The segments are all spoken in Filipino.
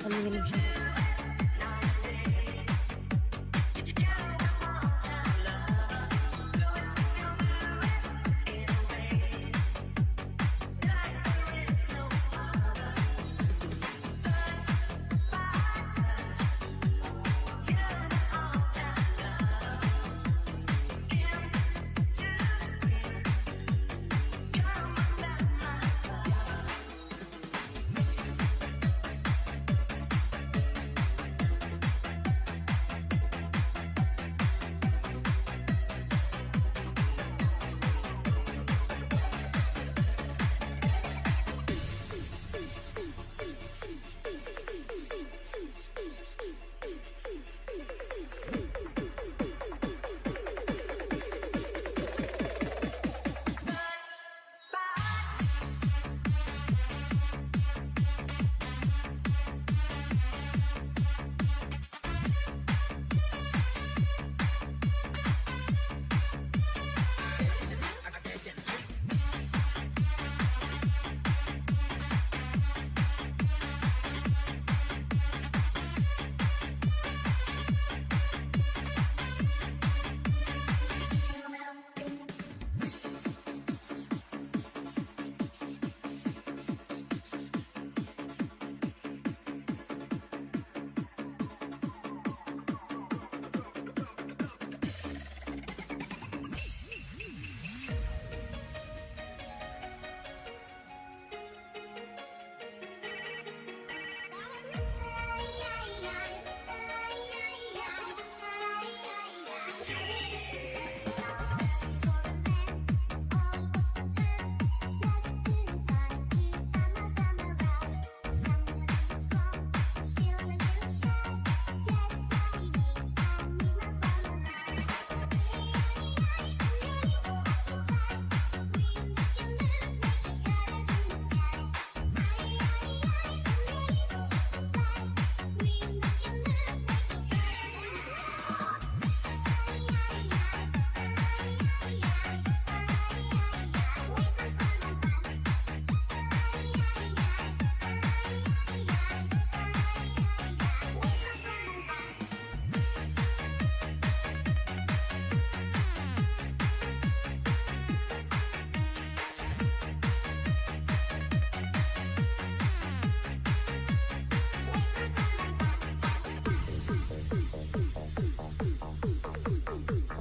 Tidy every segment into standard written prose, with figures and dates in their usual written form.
Nanginginig siya.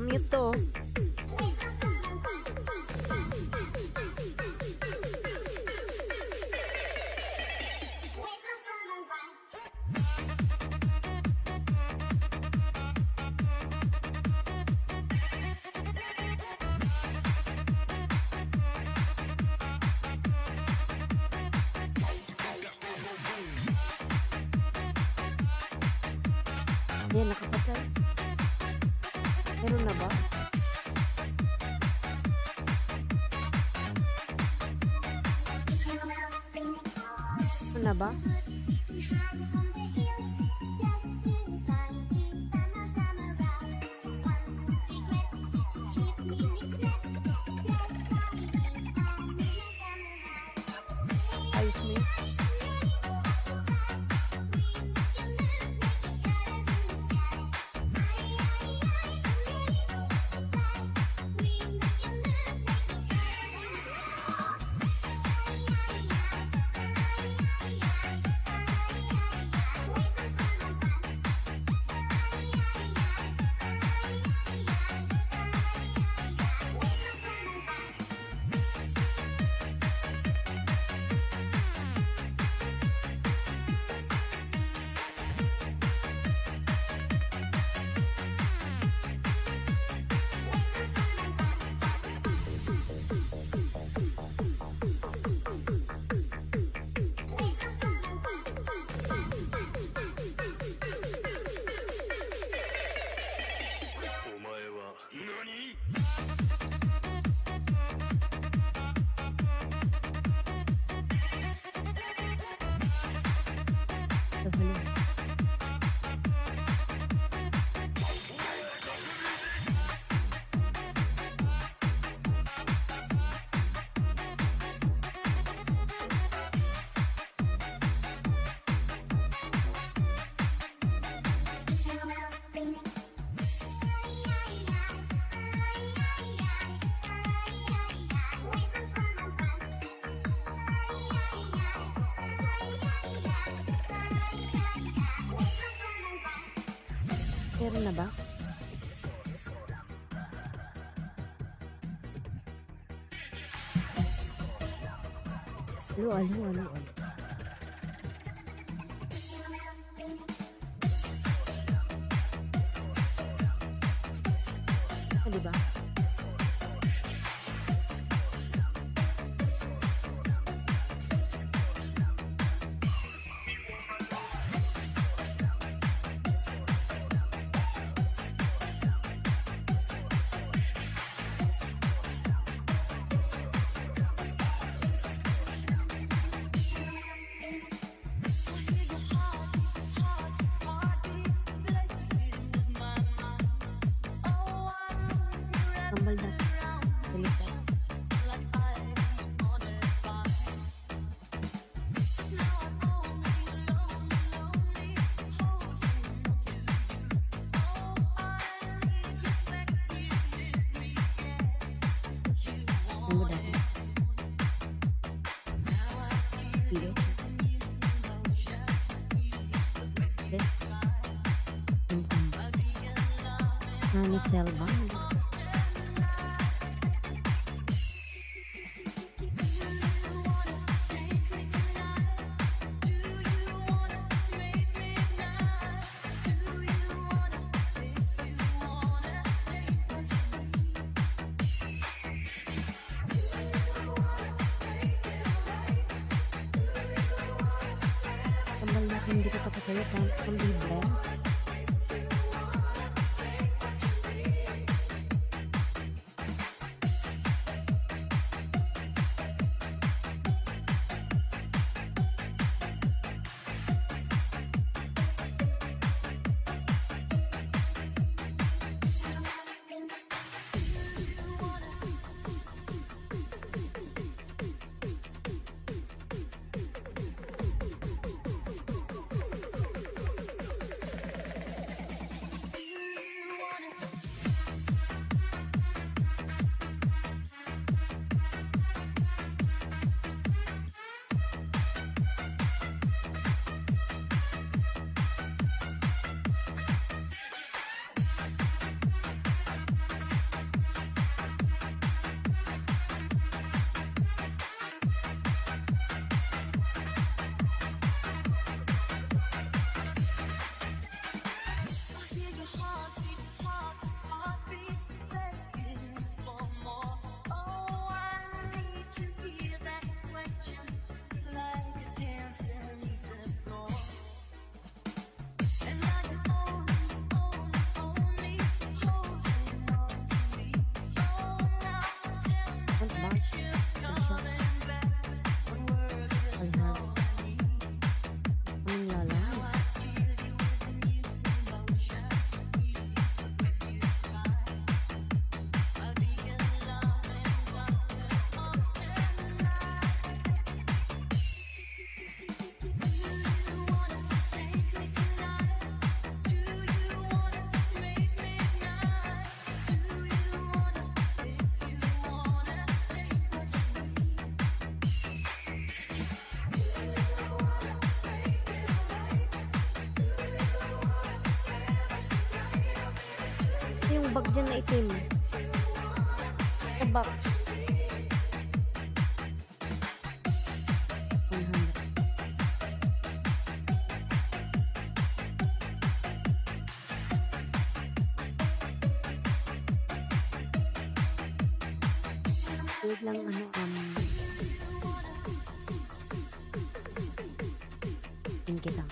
Mute to. Yan, nakapatay. Meron na ba? Meron na ba? Ayos mo yun. Meron na ba? Alo. Diba? Tambal na. Salita. Ano ba dati? Hindi. Yes. Nani Selva. Tambal natin hindi ko tapos sa'yo kung libre. Ano ba? Ano siya? Alhag. Anong lala? Yung bag dyan na itim. Sa box. 100. Wait lang yun kita.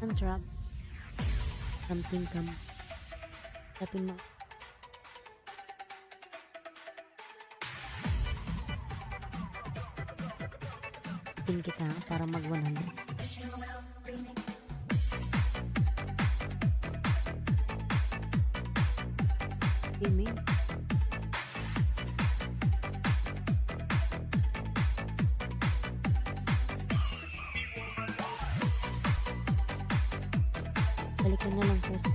Ang trap. Something come. Tapin mo. Pin kita para mag 100. Ini. Balikan na lang post.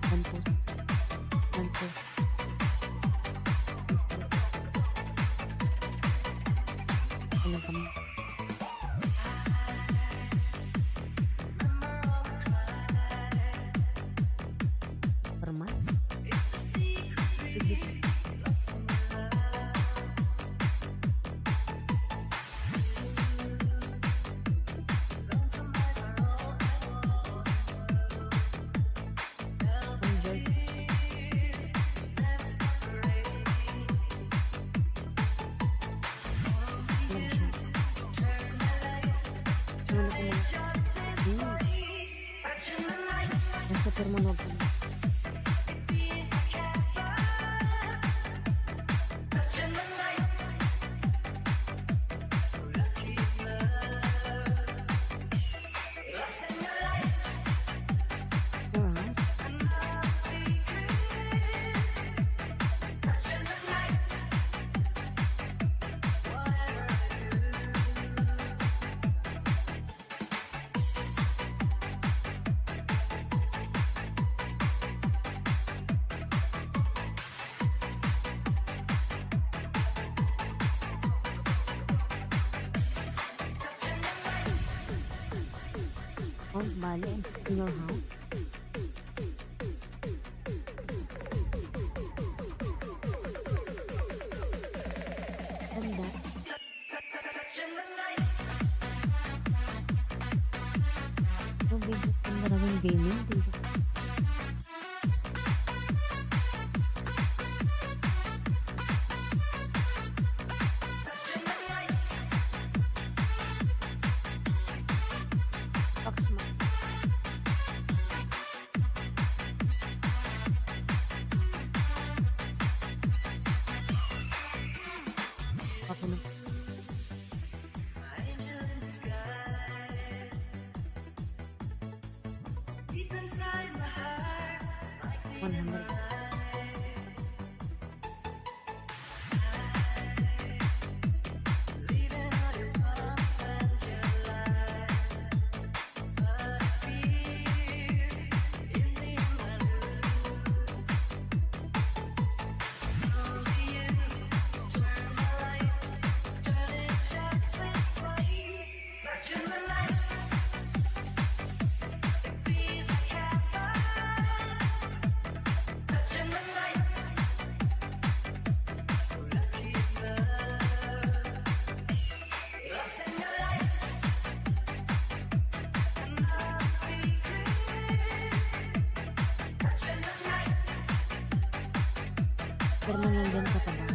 One post. One post. Ano kami? Permat. Nasa permonog. Oh, bali, in your house. Ganda. So, bigit ang maraming gaming dito. Oxma. Ako na. One hundred. Pero nandiyan ka pa ba?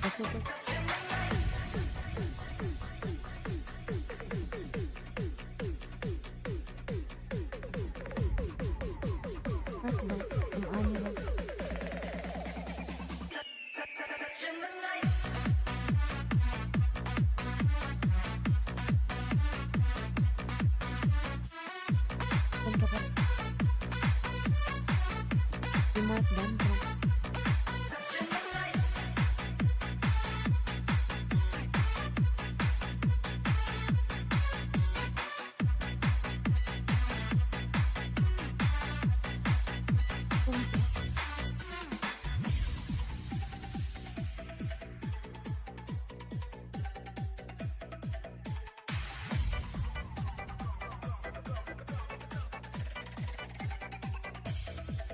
Kasi ito. At ba? Ang ani ba? Saan ka ba? Remote dan ka.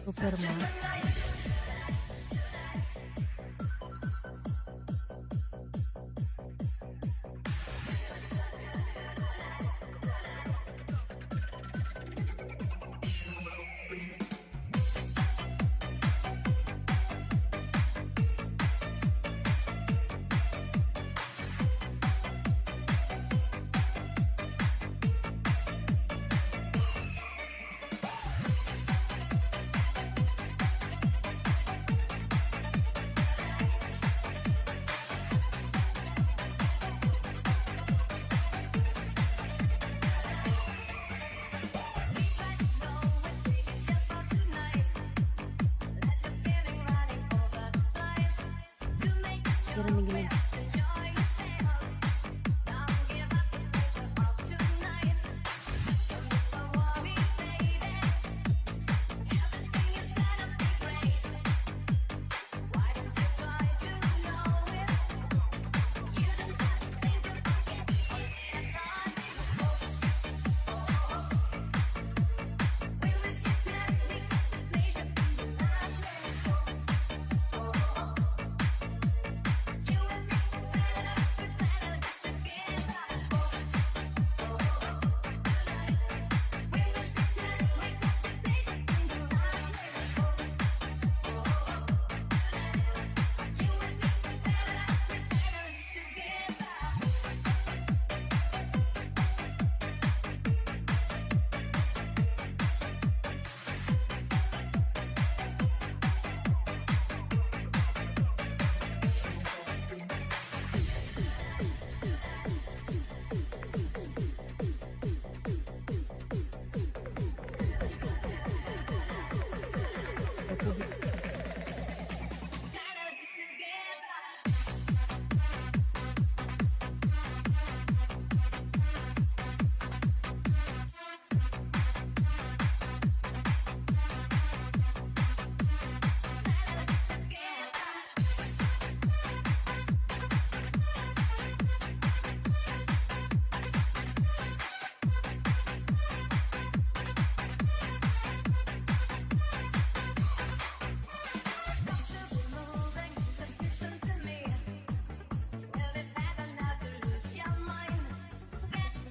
Superman.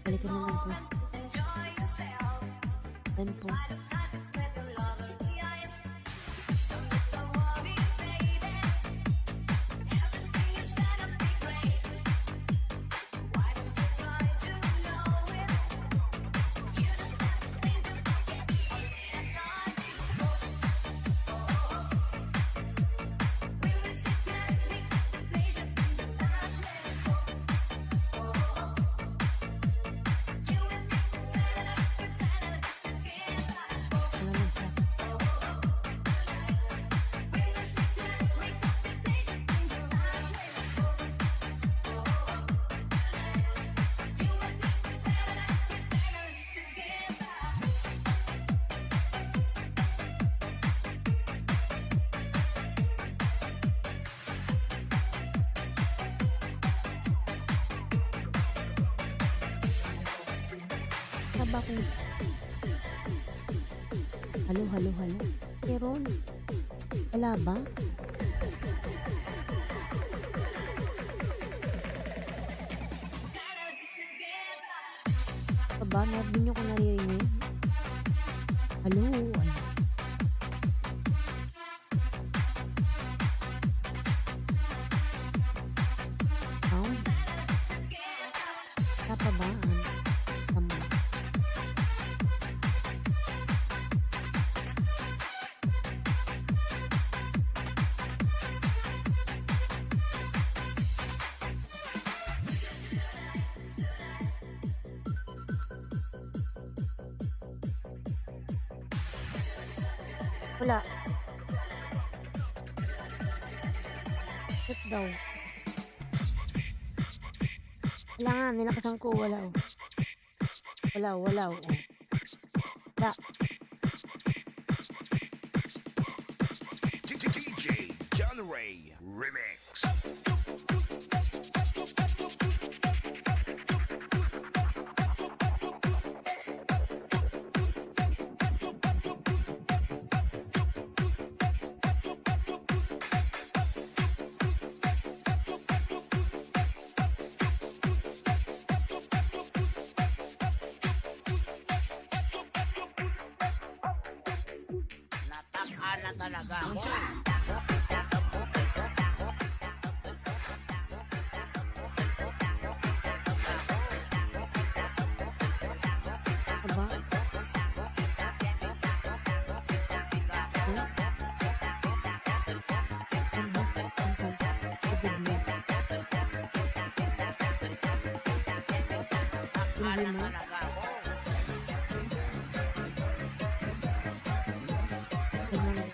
Balikan na lang post. Then post. Ano lang siya. Saba kung halo, halo, halo. Meron. Wala ba? Saba, hindi nyo ko naririnig. Halo. Ay. Sound. Kapabaan. Tama. Wala. Shut daw. Wala nga, nilakasan ko. Wala oh. Wala, wala oh. Wala. DJ John Ray Remix. Nataka na talaga ako. Aba. Ang host at ang tubig mo. Nataka Hindi na mo. talaga ako. Ganyan.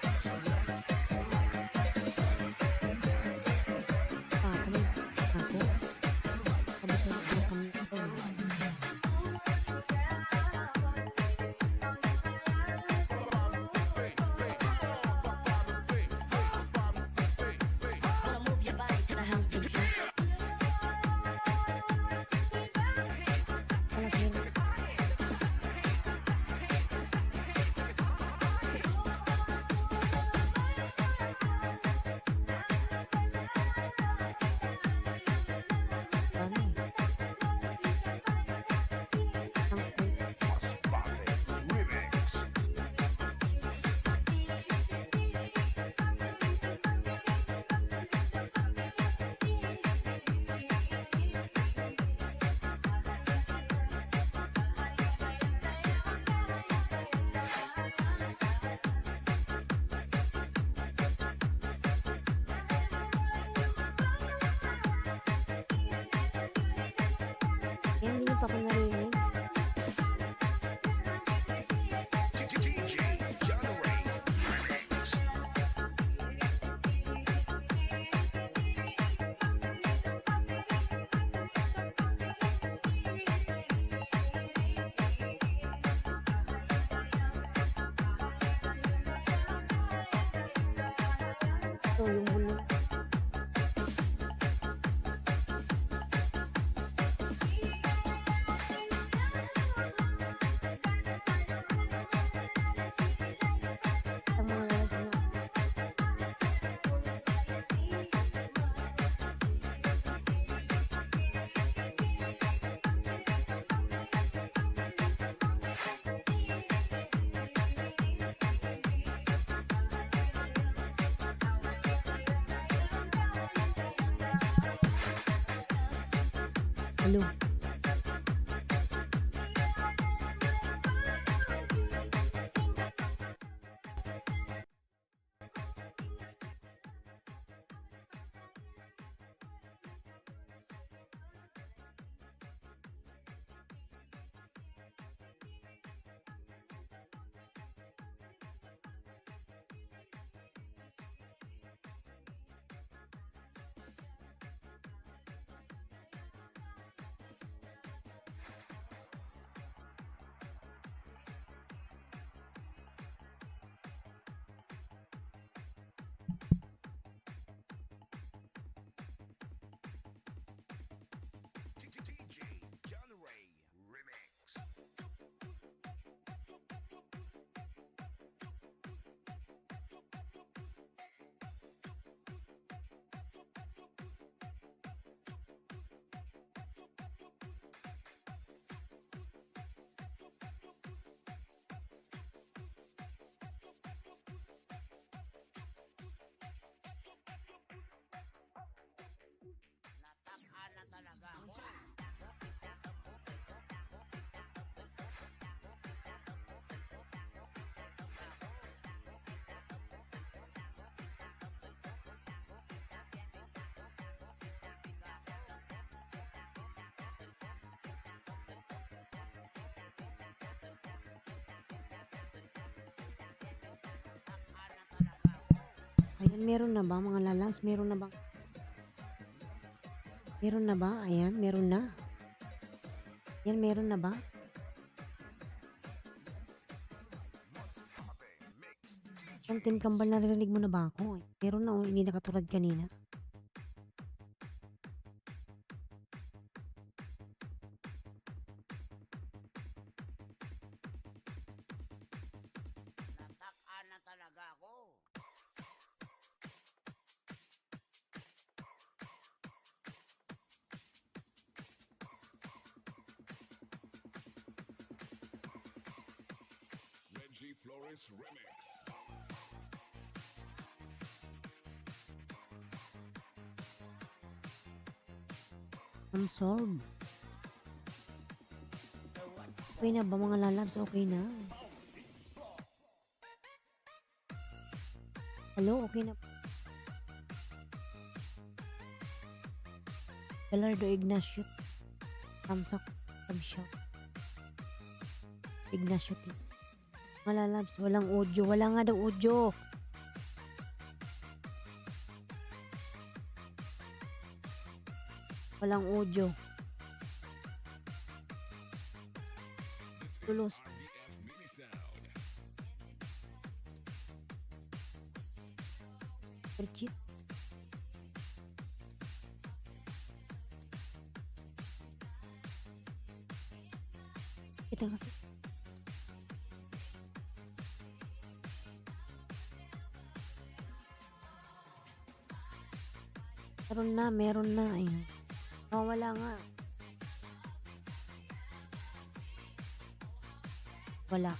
Kami. Ako. Kami sa kami. Move your body to the house beat. Wala sila. Ano? Ang Remix. Yan, hindi pa ako narinig. DJ John Ray Remix. So, yung bulong. Ang mga lalaki na. Hello. DJ John Ray Remix. Ayan, meron na ba mga lalabs? Meron na ba? Meron na ba? Ayan, meron na. Ayan, meron na ba? Ang Team Kambal, naririnig mo na ba ako? Meron na, hindi nakatulad kanina. Natakpan na talaga ako. Reggie Flores Remix. Solve. Okay na ba mga lalabs? Okay na. Hello, okay na. Galardo Ignacio. Tamsak. Tamsyak. Ignacio T. Mga lalabs, walang audio. Wala nga daw audio. Walang audio. Tulos. Perchit. Kita kasi. Meron na. Ayan. Oh, wala nga. Wala.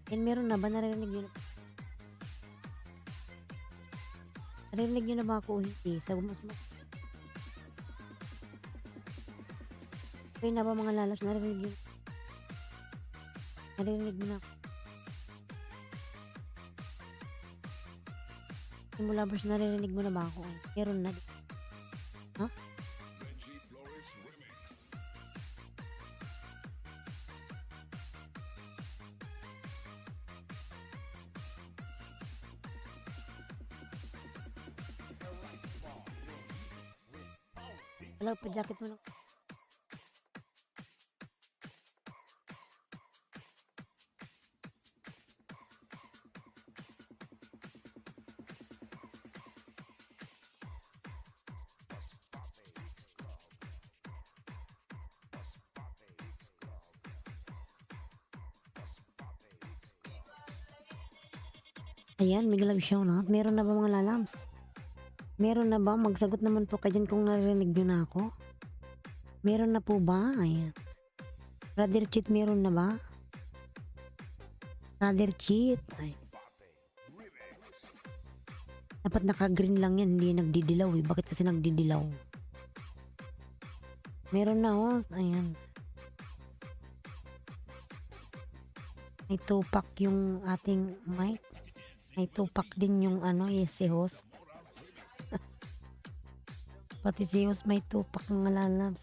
Yan, meron na ba? Narinig nyo na? Narinig nyo na ba ako o hindi? Sa okay na ba mga lalas? Narinig nyo? Narinig mo na ako? Simula ba narinig mo na ba ako? Meron na. Ha? Benji Flores Remix. Wala pa jacket mo na. Ayan, may love shoutout. Meron na ba mga lalams? Meron na ba? Magsagot naman po kayo dyan kung narinig nyo na ako. Meron na po ba? Ayan. Brother Cheat, meron na ba? Brother Cheat. Ay. Dapat naka-green lang yan, hindi nagdidilaw eh. Bakit kasi nagdidilaw? Meron na host. Ayan. May tupak yung ating mic. May tupak din yung si host. Pati si host may tupak ng lalabs.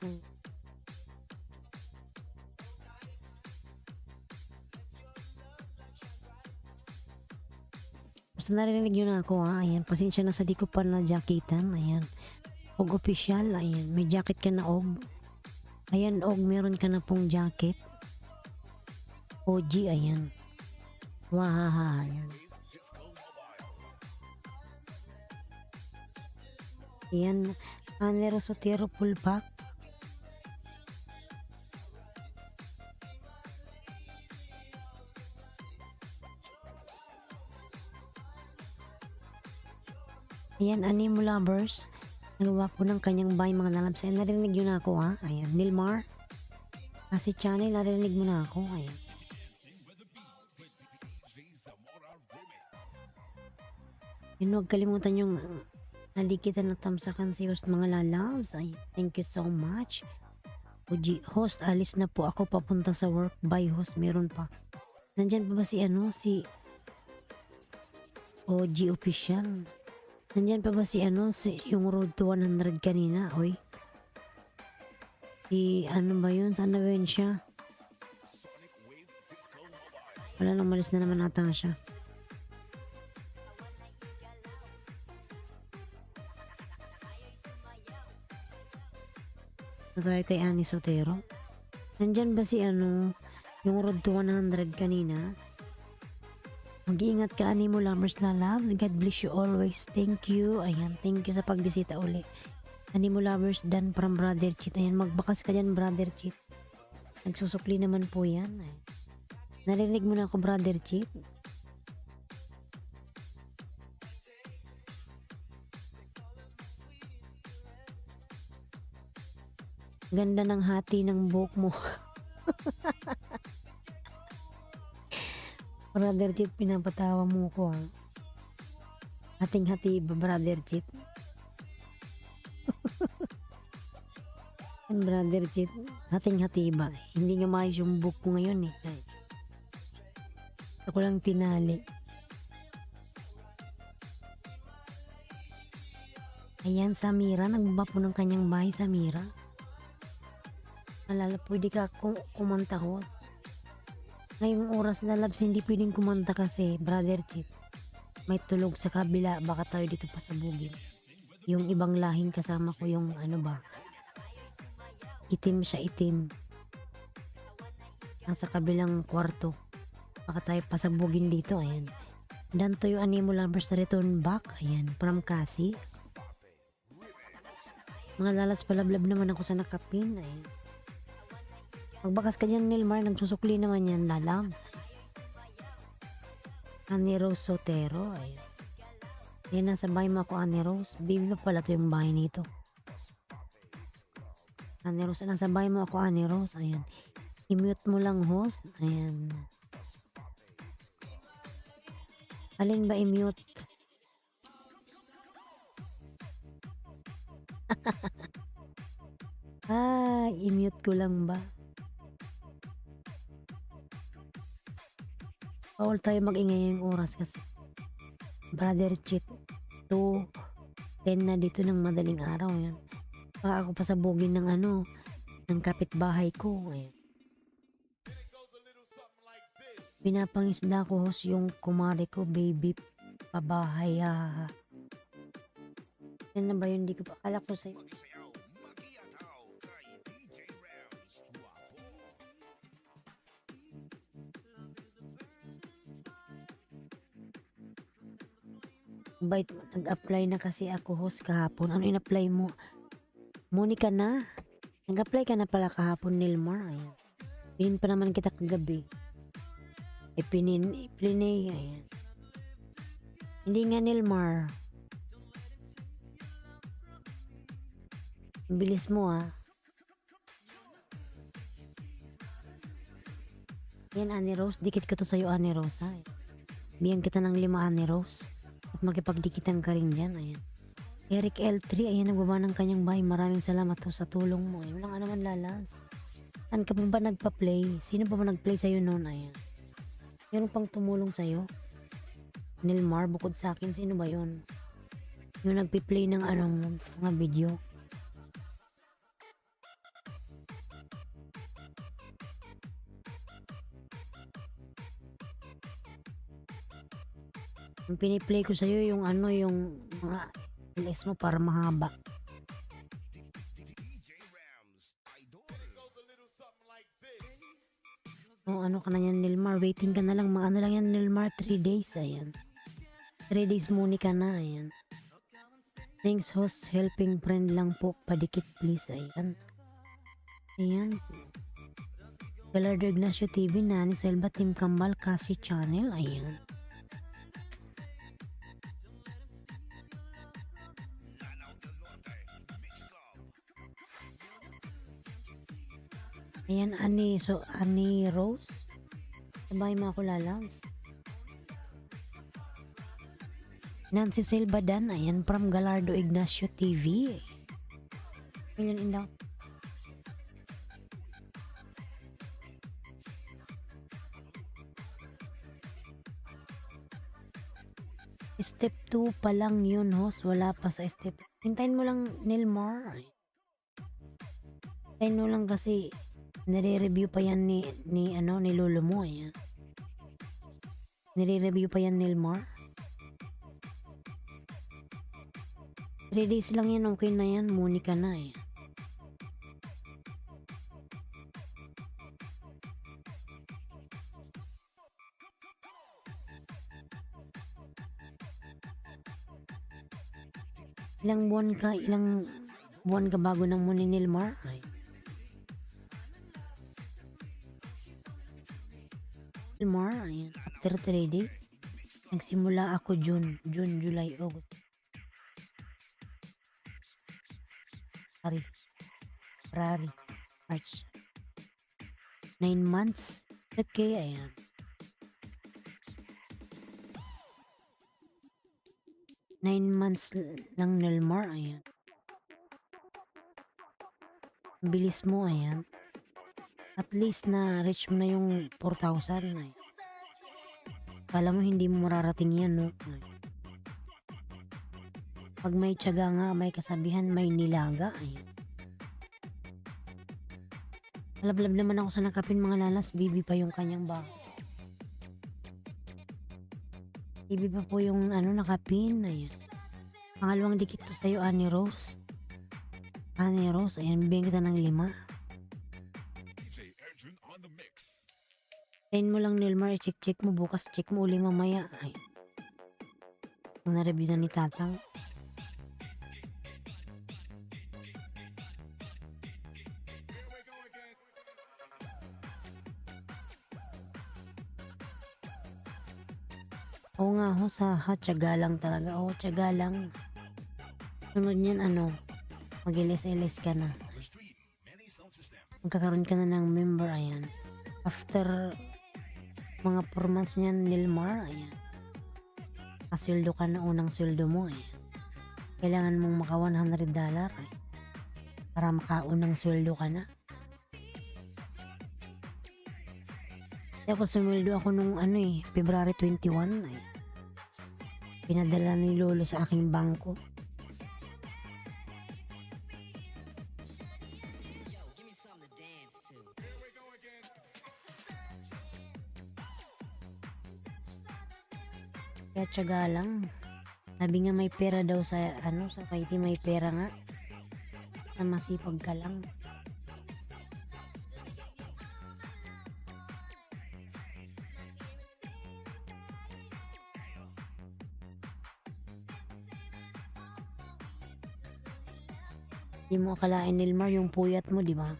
Basta narinig nyo na ako ha. Ayan, pasensya na sa di ko pa na jacketan. Ayan. Og official. Ayan, may jacket ka na og. Ayan, og meron ka na pong jacket. OG, ayan. Wahaha, ayan. Ayan, Anero Sotero full pack. Ayan, Animo Lovers. Nagawa po ng kanyang buy mga lalabs. Ayan, narinig nyo na ako ha. Ayan, Nilmar. Kasi channel, narinig mo na ako. Ayan. Yun, huwag kalimutan yung nadikitan na tamsakan si host mga lalabs. Ay, thank you so much. OG host, alis na po ako papunta sa work. Bye host, meron pa. Nandyan pa ba si OG official? Nandyan pa ba si yung road to 100 kanina? Oy. Si ba yun? Sana ba yun siya? Wala nang malis na naman ata siya. Tayo kay Ani Sotero. Nandyan ba si yung road to 100 kanina? Mag-iingat ka, Animo Lovers Lalabs. God bless you always. Thank you. Ayan, thank you sa pagbisita uli. Animo Lovers Dan from Brother Cheat. Ayan, magbakas ka dyan, Brother Cheat. Nagsusukli naman po yan. Ayan. Narinig mo na ako, Brother Cheat. Ganda ng hati ng buhok mo. Brother Cheat, pinapatawa mo ko ha. Hating-hati ba, Brother Cheat? Brother Cheat, hating-hati ba? Hindi nga maayos yung buhok ko ngayon eh. Ay. Ako lang tinali. Ayan, Samira. Nagbaba po ng kanyang bahay, Samira. Alala, pwede ka kumanta ho. Ngayong oras na labs, hindi pwedeng kumanta kasi, Brother Cheat. May tulog sa kabila, baka tayo dito pasabugin. Yung ibang lahing kasama ko yung itim siya, itim. Nasa kabilang kwarto. Baka tayo pasabugin dito, ayan. Danto yung Animo Lovers na return back, ayan, from Cassie. Mga lalas palablab naman ako sa nakapin, ayan. Magbakas ka dyan, Nilmar. Nagsusukli naman yan, lalabs. Annie Rose Sotero. Ayan. Yan, nasa bahay mo ako, Annie Rose. Baby pa pala to yung bahay nito. Annie Rose. Nasa bahay mo ako, Annie Rose. Ayan. I-mute mo lang, host. Ayan. Alin ba i-mute? I-mute ko lang ba? Bawal tayo mag-ingay ngayong oras kasi Brother Cheat 2:10 na dito ng madaling araw yan. Baka ako pa sa bugin ng ng kapitbahay ko. Ayan. Pinapangisda ko host yung kumare ko, baby pabahay. Yan na ba yun? Di ko pa akala ko sa'yo. Magsayaw, mag-iataw kay DJ Rams. Guwapo. Bait, nag-apply na kasi ako host kahapon. Ano in-apply mo? Monica na. Nag-apply ka na pala kahapon, Nilmar. Ayan. Pinin pa naman kita kagabi. Iplinay. Ayan. Hindi nga, Nilmar. Ang bilis mo Yan, Annie Rose. Dikit ko to sa'yo, Annie Rose. Bigyan kita ng 5, Annie Rose. At makipagdikitan ka rin dyan. Ayan. Eric L3, ayan, nagbaba ng kanyang bahay. Maraming salamat ho sa tulong mo. Ayun lang naman, Lalas. Saan ka pa ba nagpa-play? Sino pa ba nag-play sa'yo noon? Ayan. Meron pang tumulong sa'yo? Nilmar, bukod sa akin, sino ba yun? Yung nagpi-play ng mga video. Yung piniplay ko sa'yo, yung yung mga LS mo para mahaba. DJ Rams, idol. Ano ka na yan, Nilmar? Waiting ka na lang. Lang yan, Nilmar. 3 days. Ayan. 3 days muni ka na. Ayan. Thanks, host. Helping friend lang po. Padikit, please. Ayan. Ayan. Galardo Ignacio TV, Nani Selva, Team Kambal, Kasi Channel. Ayan. Ayan, Annie Rose. Sabay mga kulalams. Nancy Silva Dan, ayan, from Galardo Ignacio TV. Million in daw. Step 2 pa lang yun, host. Wala pa sa step. Hintayin mo lang, Nilmar. Hintayin mo lang kasi nire-review pa yan ni Lolo mo. Ayan. Nire-review pa yan, Nilmar. 3 days lang yan, okay na yan. Monica na eh. Ilang buwan ka bago ng muni, Nilmar? Ay. Nilmar, ayan. After 3 days, nagsimula ako June, July, August. February, March. 9 months. Okay, ayan. Nine months lang, Nilmar, ayan. Bilis mo, ayan. At least na reach mo na yung 4,000. Ay. Kala mo hindi mo mararating yan, no? Ay. Pag may tiyaga nga, may kasabihan, may nilaga. Ayan. Lablab naman ako sa nakapin, mga lalas. Bibi pa yung kanyang bahay. Bibi pa po yung nakapin. Ayan. Pangalawang dikit to sa'yo, Annie Rose. Annie Rose, ayan, bigyan kita ng 5. DJ Edwin on the mix. Tayin mo lang, Nilmar, check mo bukas, check mo uli mamaya. Ay. Kung na-review na ni Tatang. Oo nga ho, tiyaga lang talaga. Oo, tiyaga lang. Sunod niyan, mag-ilis-ilis ka na. The street, many sound system. Magkakaroon ka na ng member, ayan. After mga 4 months niyan, Nilmar, ayan. nakasweldo ka na unang sweldo mo eh. Kailangan mong maka $100 eh. Para makaunang sweldo ka na. Kasi ako sumweldo ako nung February 21 eh. Pinadala ni Lolo sa aking bangko. Kaya tiyaga lang. Sabi nga may pera daw sa sa Kaiti, may pera nga. Na masipag ka lang. Di mo akalain, Nilmar, yung puyat mo, di ba?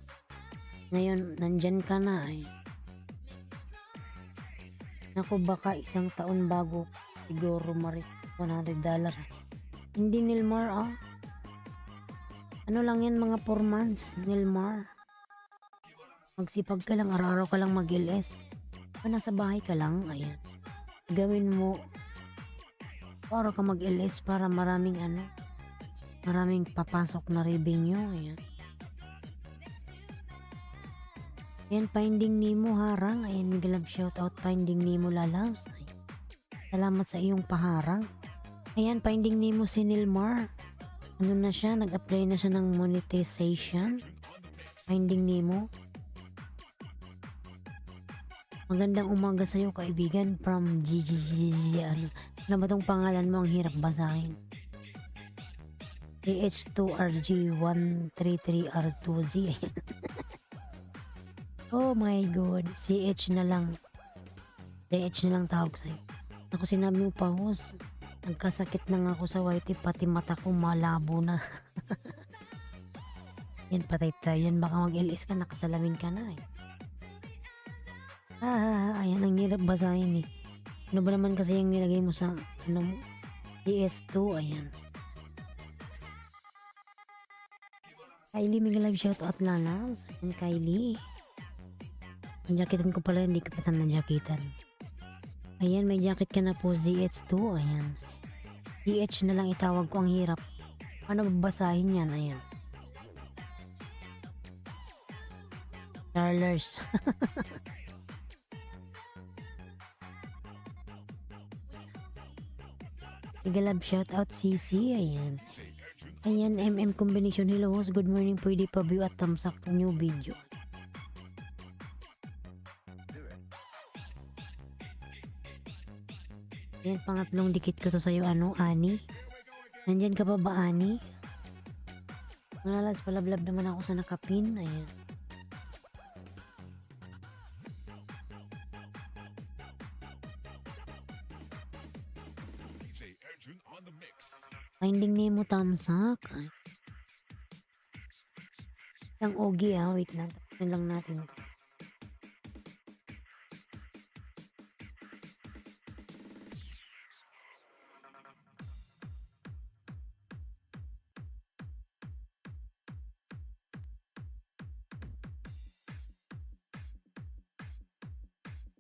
Ngayon, nandyan ka na eh. Naku, baka isang taon bago siguro marik $100. Hindi, Nilmar, Ano lang yan, mga 4 months, Nilmar. Magsipag ka lang, araw-araw ka lang mag-LS. Kung nasa bahay ka lang, ayan. Gawin mo, araw ka mag-LS para maraming maraming papasok na revenue, ayan. Ayan, Finding Nemo harang. Ayan, Migalab shoutout Finding Nemo lalabs. Ayan. Salamat sa iyong paharang. Ayan, Finding Nemo si Nilmar. Ano na siya? Nag-apply na siya ng monetization. Finding Nemo. Magandang umaga sa iyo, kaibigan. From GGG. Ano ba tong pangalan mo? Ang hirap basahin. CH2RG133R2Z. Oh my god. CH na lang. CH na lang tawag sa'yo. Ako sinabi mo pa, host. Nagkasakit na nga ako sa YT. Pati mata ko malabo na. Yan, patay tayo. Yan, baka mag-LS ka. Nakasalamin ka na eh. Ayan. Ang hirap basahin eh. Ano ba naman kasi yung nilagay mo sa DS2? Ayan. Kylie, may live shoutout lalabs. Ayan, Kylie. Ang jacketan ko pala, hindi ka pa na jacketan. Ayan, may jacket ka na po, ZH2. Ayan. ZH na lang itawag ko, ang hirap. Paano babasahin yan? Ayan. Charlers. Igalab shoutout CC. Ayan. Ayan, MM combination. Hello host, good morning. Pwede pa view at thumbs up to new video. Ayan, pangatlong dikit ko to sa'yo. Ani? Nandyan ka pa ba, Ani? Malalas, palablab naman ako sa nakapin. Ayan. Finding Nemo tamsak. Ang Ogi wait lang. Tapos lang natin.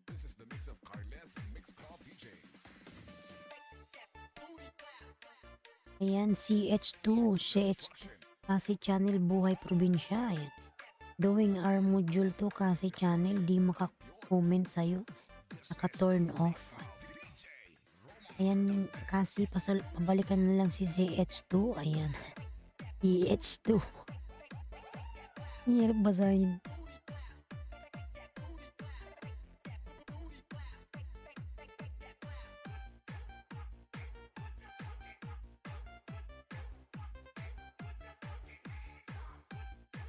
This is the mix of Carles and Mix Club DJs. Ayan, CH2. Kasi channel Buhay Probinsya. Ayan. Doing our module to kasi channel. Di maka-comment sa'yo. Naka-turn off. Ayan, kasi pabalikan na lang si CH2. Ayan. CH2. Hirap basahin.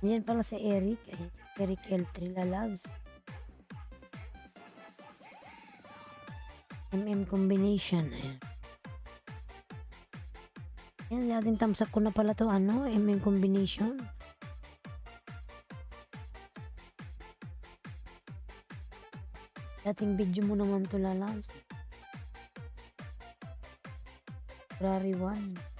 Yan pala si Eric. Eric L3 lalabs. MM combination. Ayan. Yan, dating thumbs up ko na pala to. MM combination. Dating video mo naman to lalabs. February 1.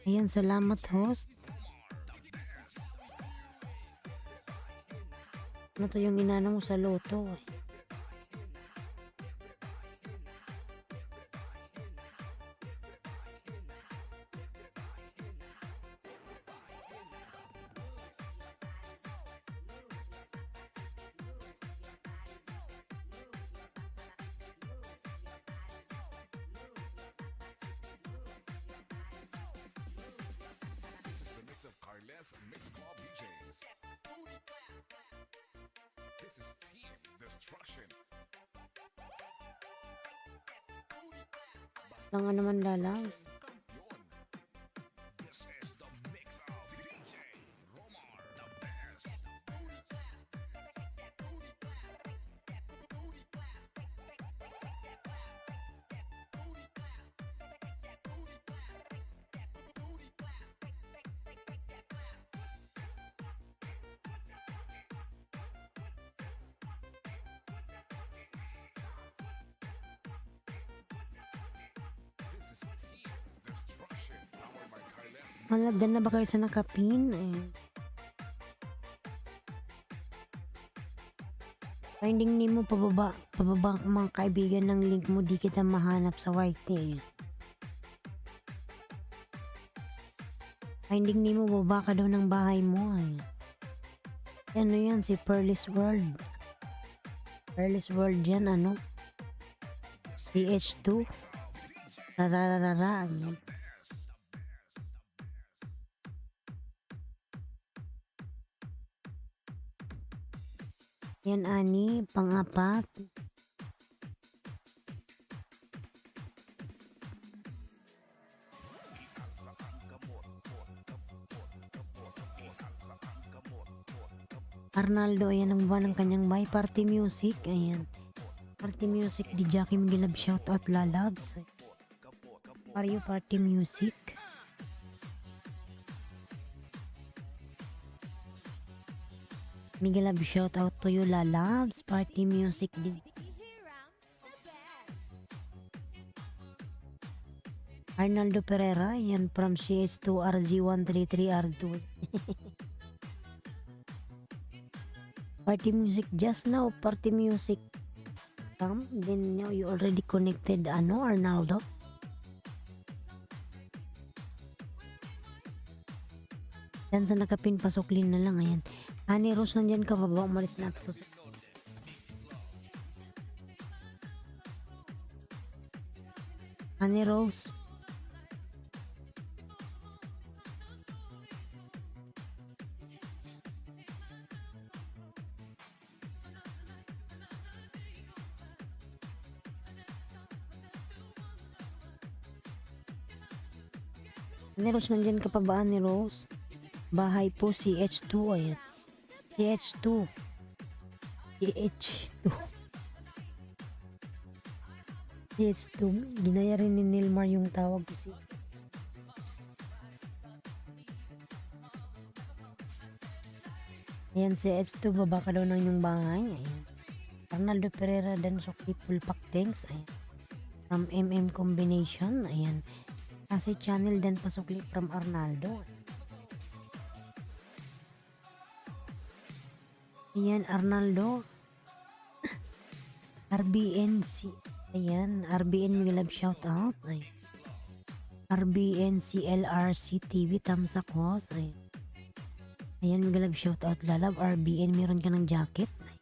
Ayan, salamat host. Ano to yung inano mo sa loto? This is the mix of Carles and Mix Club DJs. This is Team Destruction. Basta nga naman lalabs. Campeón. This is the mix of DJ Romar, the best. This is Team Destruction. Powered by Carles. Malagdan na ba kayo sa nakapin? Ayan. Finding Nemo pababa ang mga kaibigan ng link mo, di kita mahanap sa YT. Ayan. Finding Nemo, baba ka daw ng bahay mo. Ayan. Ano yan, si Pearl's World. Pearl's World yan, ano? CH2. Tararara. Ayan. Yan, ani, pang-apat. Arnaldo, ayan ang buwan ng kanyang may party music. Ayan. Party music, di Jackie Miguelab, shout out lalabs. Are you party music? Miguelab, shout out to you lalabs. Party music din. Arnaldo Pereira, yan from CS2RZ133R2. Party music just now, party music. Then now you already connected, ano, Arnaldo? Yan sa nakapin, pasuklin na lang, ayan. Honey Rose, nandyan ka, baba, umalis na ito. Honey Rose. Honey Rose, nandyan ka pa ba, Honey Rose? Bahay po, CH2, ayan. CH2. CH2. CH2. Ginaya rin ni Nilmar yung tawag ko si. Ayan, CH2. Baba ka daw ng inyong bahay. Ayan. Arnaldo Pereira dan Sokli Pulpak Thanks. Ayan. From MM Combination. Ayan. Kasi channel dan pasukli from Arnaldo. Ayan, Arnaldo. RBNC. Ayan, RBN Miguelab shout out. Ay. RBNC LRC TV Tamsak host. Ay. Ayan, Miguelab shout out lalab. RBN, meron ka ng jacket. Ay.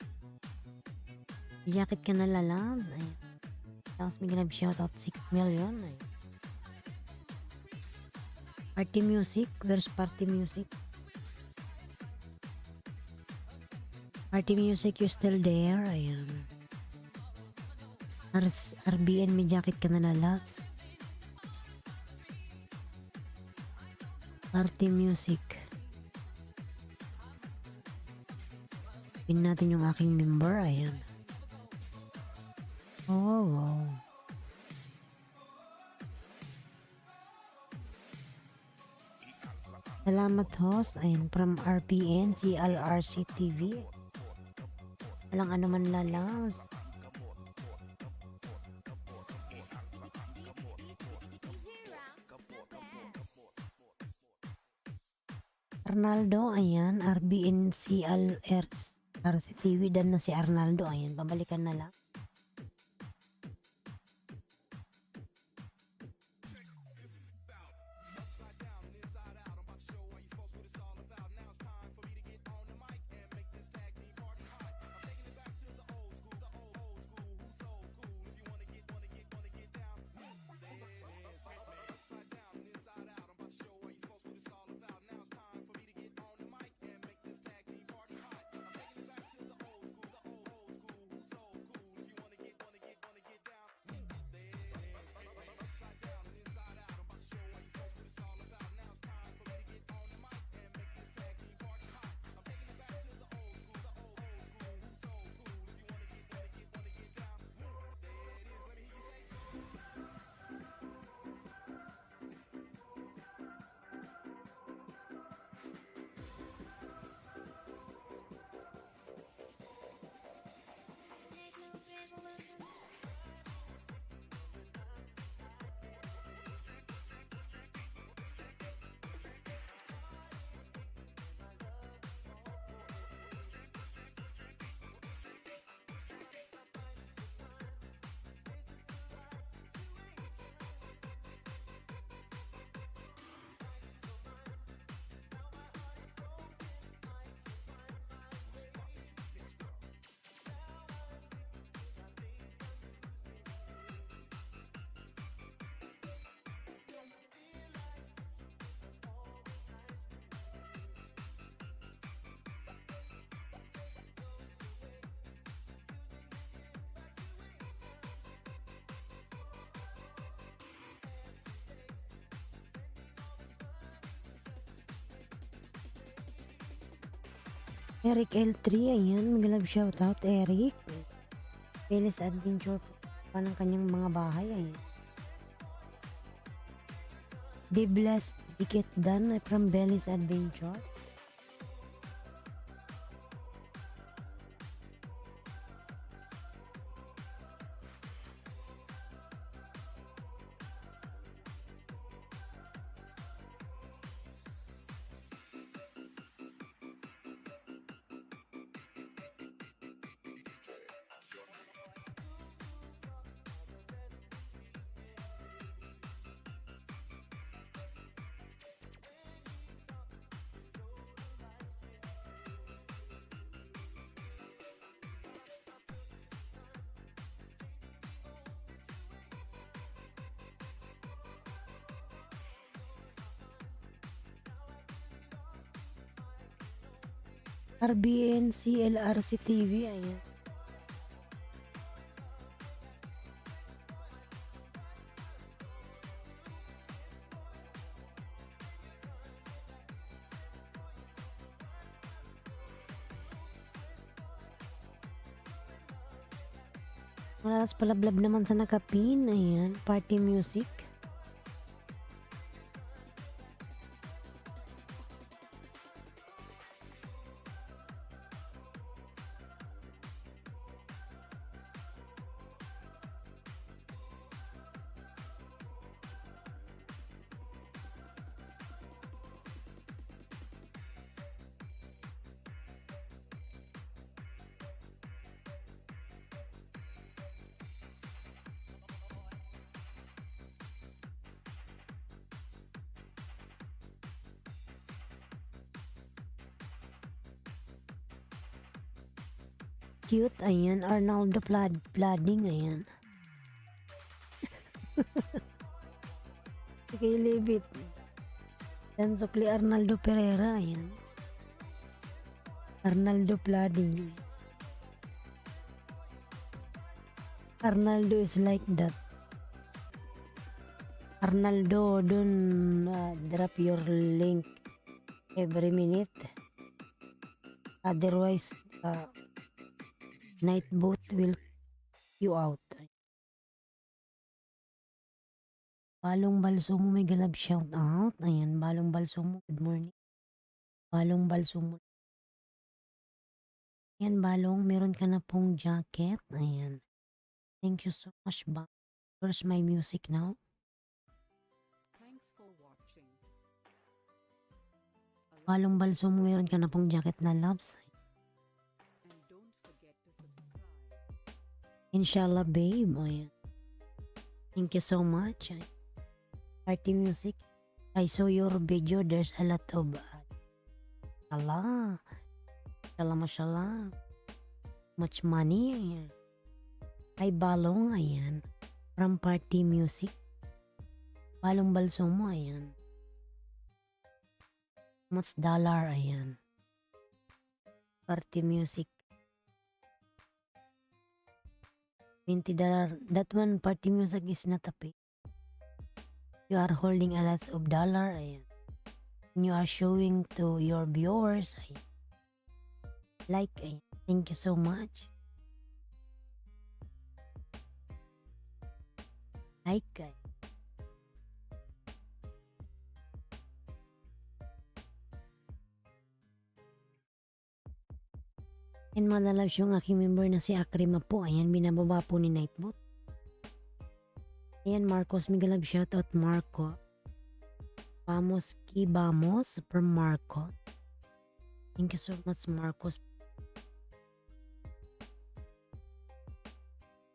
Jacket ka na lalabs. Ay. Tapos Miguelab shout out 6 million. Ay. Party music. Where's party music? Party music, you still there? Ayan. RBN, may jacket ka na lalabs. Party music. Pin natin yung aking member. Ayan. Oh, wow. Salamat host. Ayan, from RPN, CLRC TV. Walang ano man lalas. Arnaldo, ayan. RCTV dan na si Arnaldo, ayan. Pabalikan na lang. Eric L3, ayan. Mag-love shoutout, Eric. Felis Adventure pa ng kanyang mga bahay, ayan. Be blessed, Dikit Dan from Belly's Adventure. RBNC LRC TV, ayan. Malas palablab naman sa nakapin, ayan. Party music. Cute, ayan. Arnaldo Flooding, ayan. Okay, leave it. Dan Sukli Arnaldo Pereira, ayan. Arnaldo Flooding. Arnaldo is like that. Arnaldo, drop your link every minute. Otherwise, night boat will you out. Balong Balsumo, may galab shout out. Ayan, Balong Balsumo, good morning. Balong Balsumo. Ayan, Balong, meron ka na pong jacket. Ayan. Thank you so much, Balong. Where's my music now? Thanks for watching. A Balong balso mo, meron ka na pong jacket na loves. Inshallah, babe. O yan. Thank you so much. Party music. I saw your video. There's a lot of Allah. Mashallah, mashallah. Much money. Ayan. Ay balong. Ayan. From party music. Balong balso mo. Ayan. Much dollar. Ayan. Party music. $20. That one party music is not a pay. You are holding a lot of dollar. Ayan. And you are showing to your viewers. Ayan. Like. Ayan. Thank you so much. Like. Ayan. And malalabs yung aking member na si Akrima po. Ayan, binababa po ni Nightbot. Ayan, Marcos Migalab, shoutout Marco. Vamos ki vamos from Marco. Thank you so much, Marcos.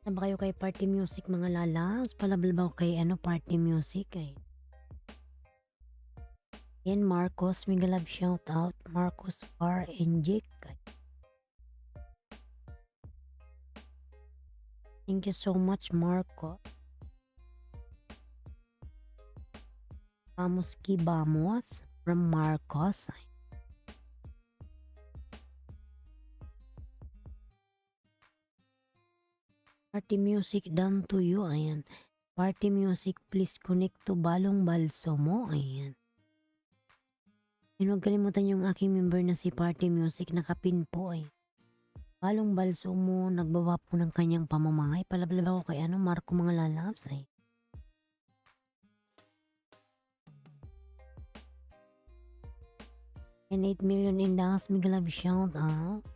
Na ba kayo kay party music mga lalas? Palabal ba ko kay party music? Ayan, Marcos Migalab, shoutout. Marcos R. Enjik. Thank you so much, Marco. Vamos ki vamos from Marcos. Party music done to you. Ayan. Party music, please connect to Balong Balso mo. Ayan. Huwag kalimutan yung aking member na si Party Music. Nakapin po ay. Balong balso mo, nagbaba po ng kanyang pamamangay. Palablaba ko kay Marco mga lalabs ay. And 8 million in dance, Migalab shout out.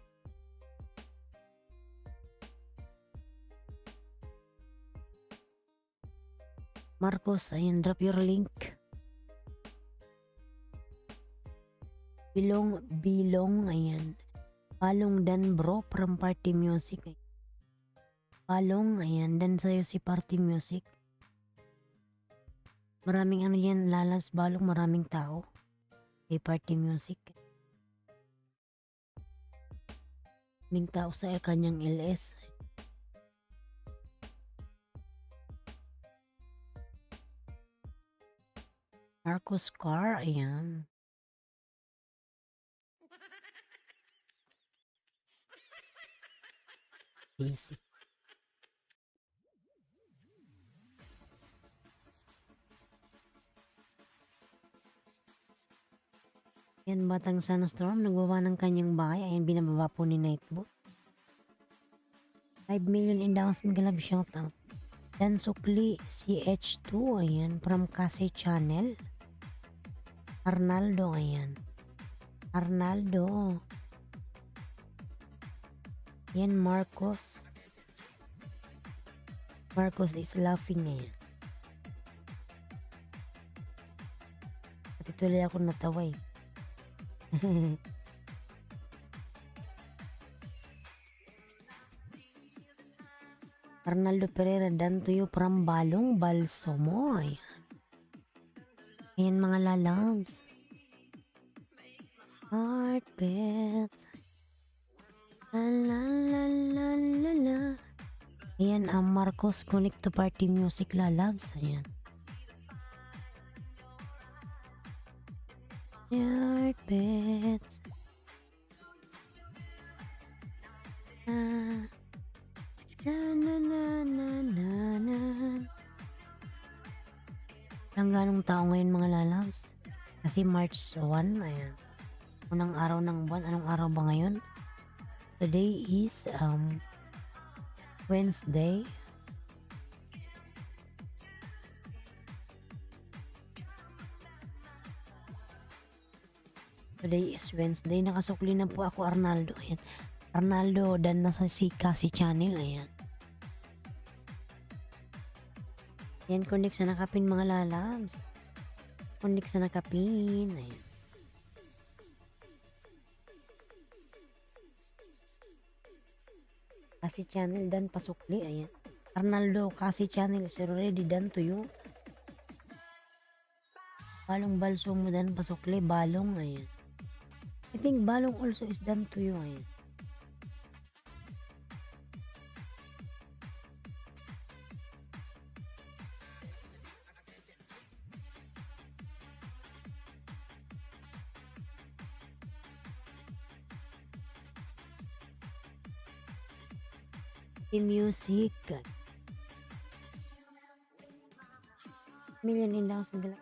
Marcos, ayan, drop your link. Bilong, ayan. Balong dan bro from party music. Balong, ayan, dan sa'yo si party music. Maraming yan, lalabs, balong, maraming tao. Kay party music. Maraming tao sa kanyang LS. Marcos Car, ayan. Easy. Yan, Batang Sandstorm, nagbaba ng kanyang bahay. Ayan, binababa po ni Nightbot. 5 million in downs, Migalab shoutout. Dan Sukli, CH2, ayan, from Kasi Channel. Arnaldo, ayan. Arnaldo. Yan, Marcos. Marcos is laughing ngayon. At ituloy ako natawa eh. Arnaldo Pereira, dan to you from Balong Balso mo. Ayan. Ayan mga lalabs. Heartbeat. La la la la la la. Ayan ang Marcos Connect to Party Music lalabs. Ayan. Heartbeat. Na na na na na na. Ang ganong tao ngayon mga lalabs. Kasi March 1. Ayan. Unang araw ng buwan. Anong araw ba ngayon? Today is Wednesday. Today is Wednesday. Nakasukli na po ako, Arnaldo. Ayan. Arnaldo, dan nasa si Kasi Channel. Ayan. Ayan, connect sa nakapin mga lalabs. Connect sa nakapin. Ayan. Kasi channel dan pasukli. Ayan. Arnaldo kasi channel is already done to you. Balong balso mo dan pasukli. Balong. Ayan. I think balong also is done to you. Ayan. The music. Million in lang sa gala.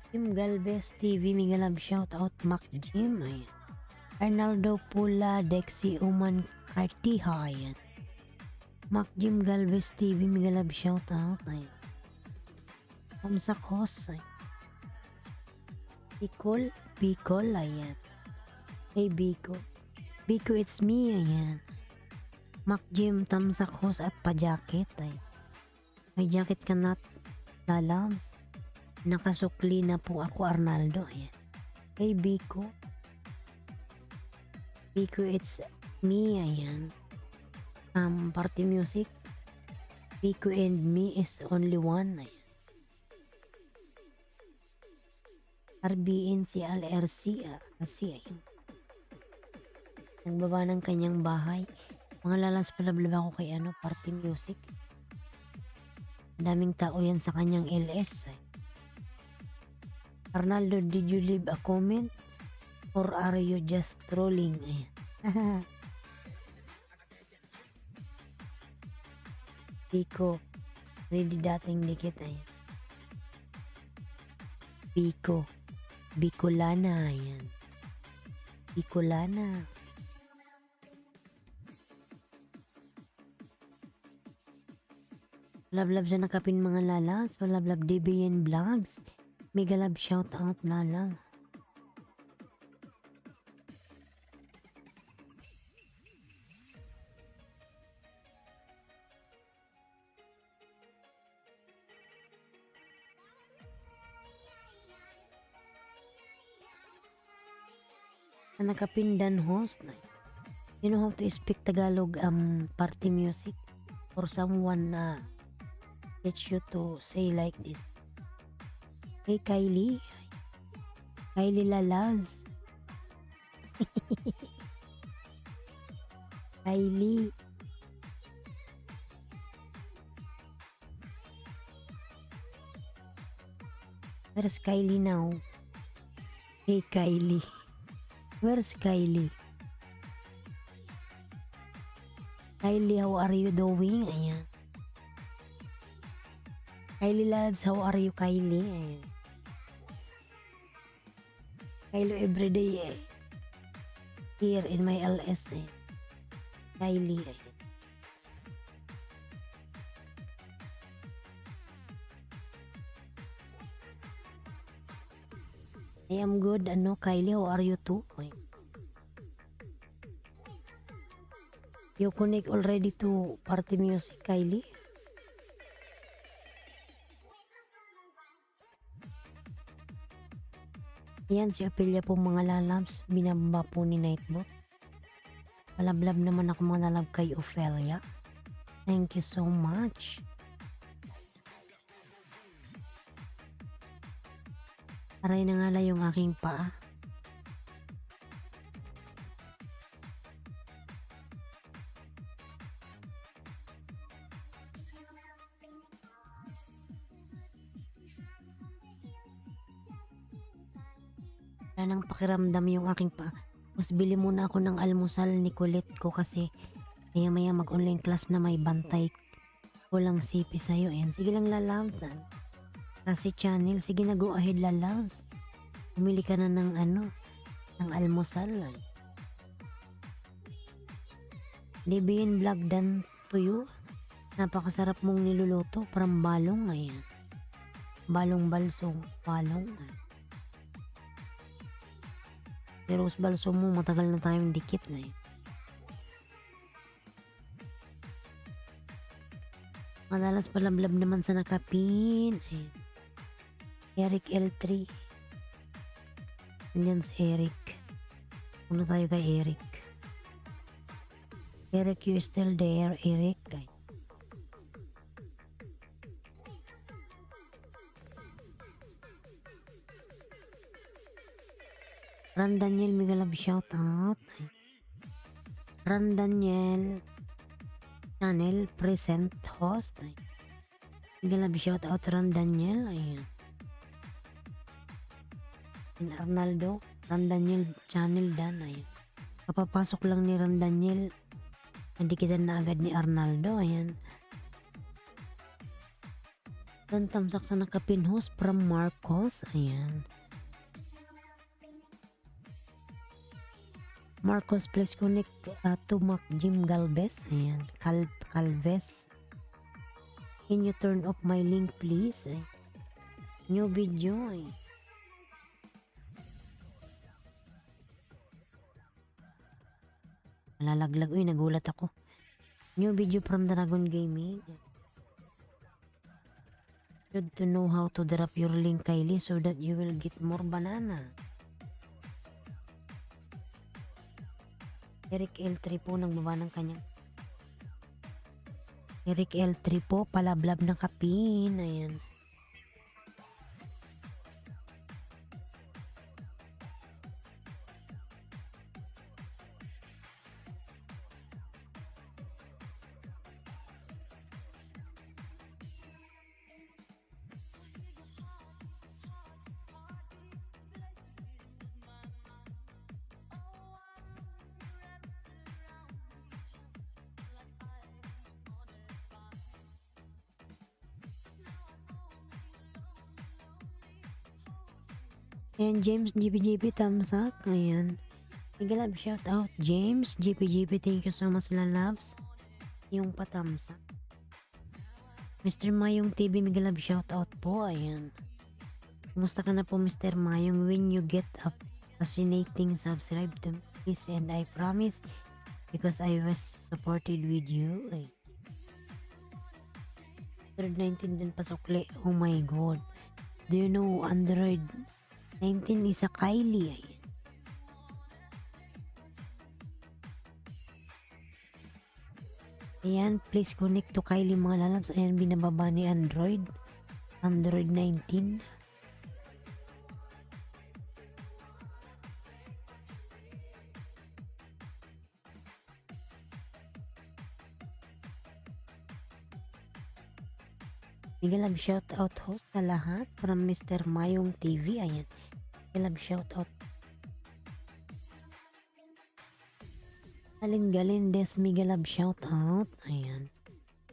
Jim Galvez TV, mega love shout out Mac Jim. Ayan. Arnaldo Pula, Dexy Uman Cartiha. Ayan. Mac Jim Galvez TV, mega love shout out. Ayan. Kamsak Hos. Bicol. Ayan. Hey Biko. Biko, it's me. Ayan. Mac Jim, Tamsak Hos at pa-jacket. Ayan. May jacket ka na lalams. Nakasukli na po ako, Arnaldo. Ayan. Hey Biko. Biko, it's me. Ayan. Party music. Biko and me is only one. Ayan. RBNC LRC. Kasi ayan. Nagbaba ng kanyang bahay. Mga lalas palablab ako kay party music. Daming tao yan sa kanyang LS. Ayan. Arnaldo, did you leave a comment? Or are you just trolling? Ayan. Biko, ready dating dikit. Ayan. Biko, Bicolana. Ayan. Bicolana. Love sa nakapin mga lalas. Love DBN Vlogs. Mega love shout out lala. Nakapindan host. You know how to speak Tagalog party music or someone teach you to say like this. Hey Kylie. Kylie Lalaz. Kylie. Where's Kylie now? Hey Kylie. Where's Kylie? Kylie, how are you doing? Ayan. Kylie Lalaz, how are you Kylie? Ayan. Kylie everyday here in my LS. Kylie. I am good. Kylie, how are you too? You connect already to party music, Kylie? Yan si Ophelia po mga lalabs, binababa po ni Nightbot. Palablab naman ako mga lalab kay Ophelia. Thank you so much. Aray na nga lang yung aking paa. Wala nang pakiramdam yung aking pa. Mas bili muna ako ng almusal ni Colette ko kasi maya mag-online class na may bantay. Walang sipi sa'yo. Ayan, sige lang lalabs. Kasi channel, sige na go ahead lalabs. Pumili ka na ng ng almusal. DBN vlog done to you. Napakasarap mong niluluto. Parang balong. Ayan. Balong balso. Balong. Si Rose Balso mo, matagal na tayong dikit na eh. Madalas palablab naman sa nakapin. Ayan. Eric L3. Andyan si Eric. Una tayo kay Eric. Eric, you still there, Eric? Ay. Ran Daniel, mega love shout out. Ay. Ran Daniel channel present host. Ay. Mega love shout out Ran Daniel. Ayan. And Arnaldo, Ran Daniel channel dan. Ayan. Kapapasok lang ni Ran Daniel, nandikitan na agad ni Arnaldo. Ayan. Dan tamsak sa nakapin host from Marcos. Ayan. Marcos, please connect to Mac Jim Galvez. Ayan. Calves. Can you turn off my link please? Ay. New video. Ay. Malalaglag. Uy, nagulat ako. New video from Dragon Gaming. Should to know how to drop your link, Kylie, so that you will get more banana. Eric L3 po nagbaba ng kanyang Eric L3 po palablab ng kapin. Ayan. Ayan, James GPGP thumbs up. Ayan. Mega love shout out James GPGP, thank you so much lalabs. Yung pa thumbs up. Mr. Mayong TV, mega love shout out po. Ayan. Kumusta ka na po Mr. Mayong? When you get a fascinating, subscribe to me please, and I promise because I was supported with you. Ay. 19 din pasukli. Oh my god. Do you know Android 19 is a Kylie? Ay. Ayan, please connect to Kylie mga lalabs. Ayan, binababa ni Android 19. Mega love shout out host sa lahat from Mr. Mayong TV. Ayan. Mega love shout out. Analin Galindes, mega love shout out. Ayan.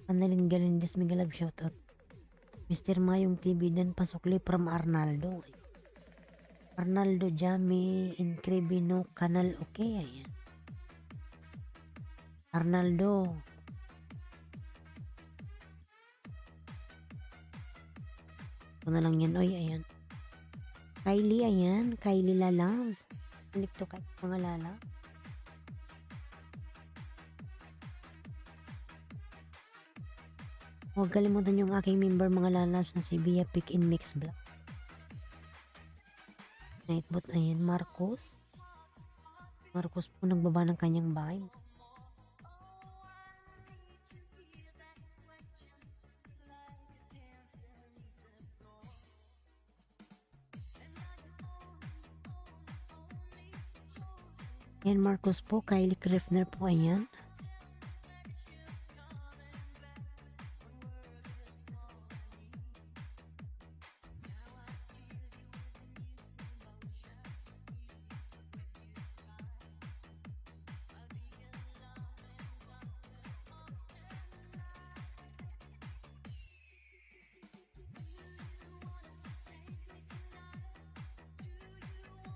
Analin Galindes, mega love shout out. Mr. Mayong TV dan pasukli from Arnaldo. Arnaldo Jami Increbino kanal okay. Ayan. Arnaldo. Ito na lang yan. Oy, ayan. Kylie, ayan. Kylie Lalabs. Connect to kay mga lala. Huwag kalimutan yung aking member mga lalabs na si Bia Pick in Mix Black. Nightbot, ayan. Marcos. Marcos po nagbaba ng kanyang bahay. Ayan, Marcos po, Kylie Krefner po, ayan.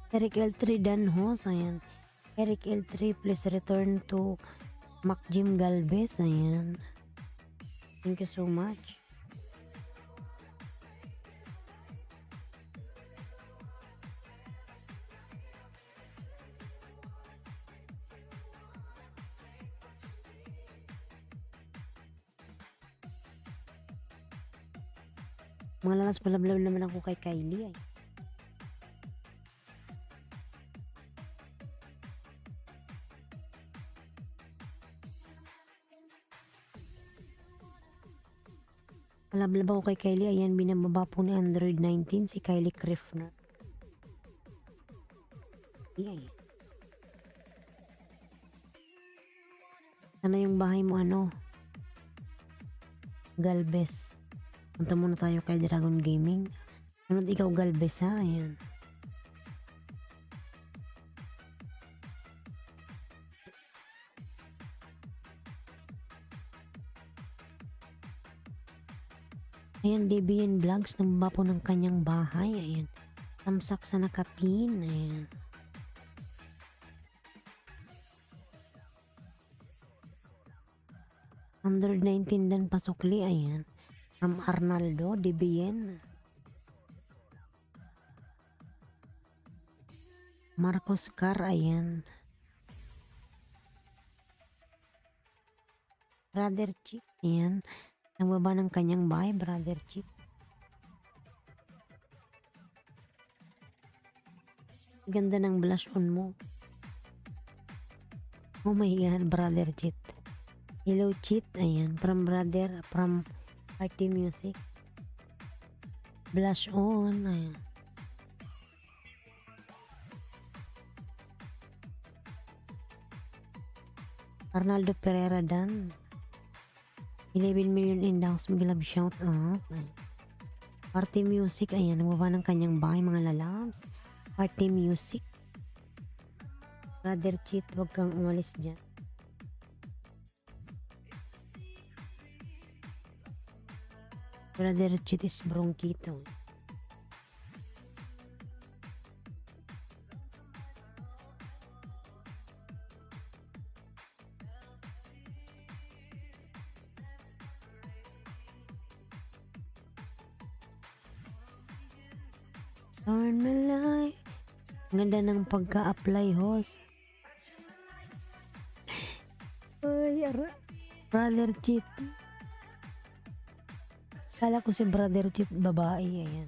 Eric L3 Danhos, ayan. Eric L3, please return to Mac Jim Galvez. Ayan. Thank you so much. Malalas palablab naman ako kay Kylie ay. Palablab ako kay Kylie. Ayan, binababa po ni Android 19 si Kylie Krifner. Ayan. Sana yung bahay mo ano? Galvez. Punta muna tayo kay Dragon Gaming. Ano ikaw Galvez ha? Ayan. Ayan, DBN Vlogs. Nababa po ng kanyang bahay. Ayan. Tamsak sa nakapin. Ayan. Android 19 dan pasukli. Ayan. Arnaldo, DBN. Marcos Car, ayan. Brother Chip, ayan. Nagbaba ng kanyang bahay, Brother Chip. Ganda ng blush on mo. Oh my God, Brother Chip. Hello Chip, ayan. From Party Music. Blush on, ayan. Arnaldo Pereira Dan. 11 million in house. Mag-love shout out. Ayan. Party Music, ayan. Nagbaba ng kanyang bahay, mga lalabs. Party Music. Brother Chip, wag kang umalis dyan. Brother Chit is bronchito. Turn my life. Ganda ng pagka-apply, host. Ay, Brother Chit. Kala ko si Brother Chit babae, ayan.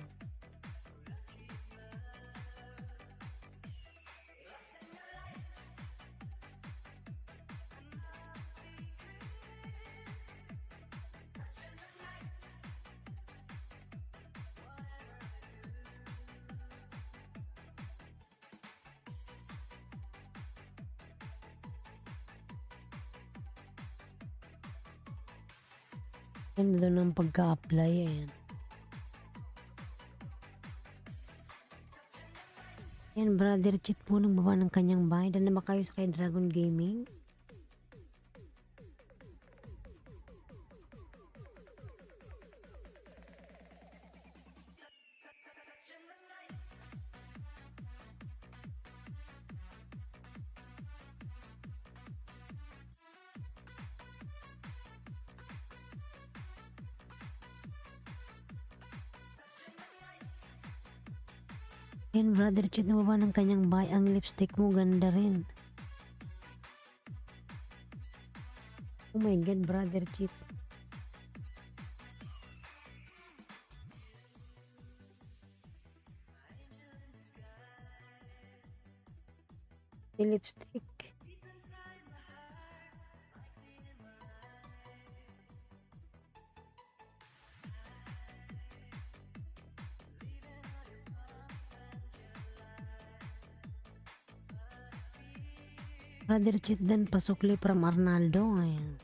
Ganda doon ng pagka-apply, ayan. Yan, Brother Chit po nang baba ng kanyang bahay. Dan naman kayo sa kay Dragon Gaming. Yan, Brother Chit, nababa ng kanyang bahay. Ang lipstick mo, ganda rin. Oh my God, Brother Chit. Si lipstick. Brother Chit dan pasukli from Arnaldo. Ayan.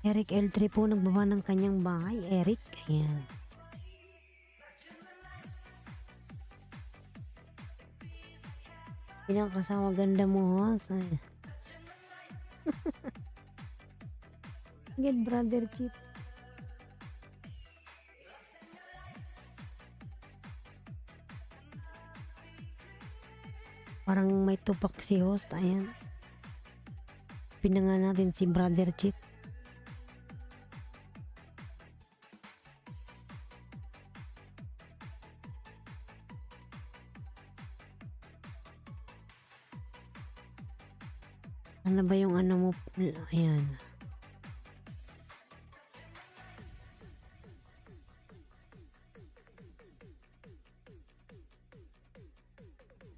Eric L3 po nagbaba ng kanyang bahay. Eric. Ayan. Pinakasama ganda mo, host. Get Brother Chit. Parang may tupak si host. Ayan. Hanapin na nga natin si Brother Cheat. Ano ba yung ano mo? Ayan.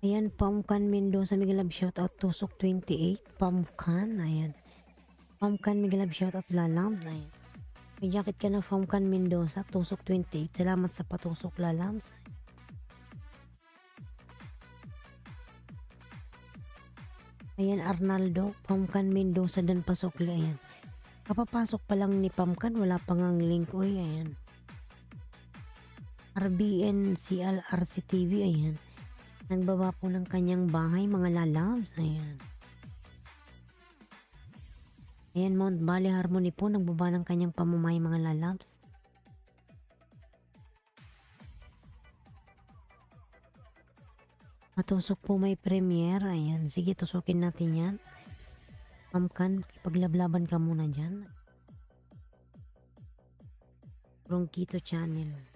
Ayan, Pamkan Mendoza, Migalab shoutout, Tusok 28, Pamkan, ayan. Pamkan Migalab shoutout, Lalams, ayan. May jacket ka na Pamkan Mendoza, Tusok 28, salamat sa patusok, Lalams. Ayan, Arnaldo, Pamkan Mendoza, dan pasokli, ayan. Kapapasok pa lang ni Pamkan, wala pang ang link, uy, ayan. RBN CLRC TV, ayan. Nagbaba po ng kanyang bahay, mga lalabs. Ayan. Ayan, Mount Valley Harmony po. Nagbaba ng kanyang pamumuhay, mga lalabs. Matusok po may premiere. Ayan. Sige, tusukin natin yan. Pamkan, paglablaban ka muna dyan. Ronquito Channel.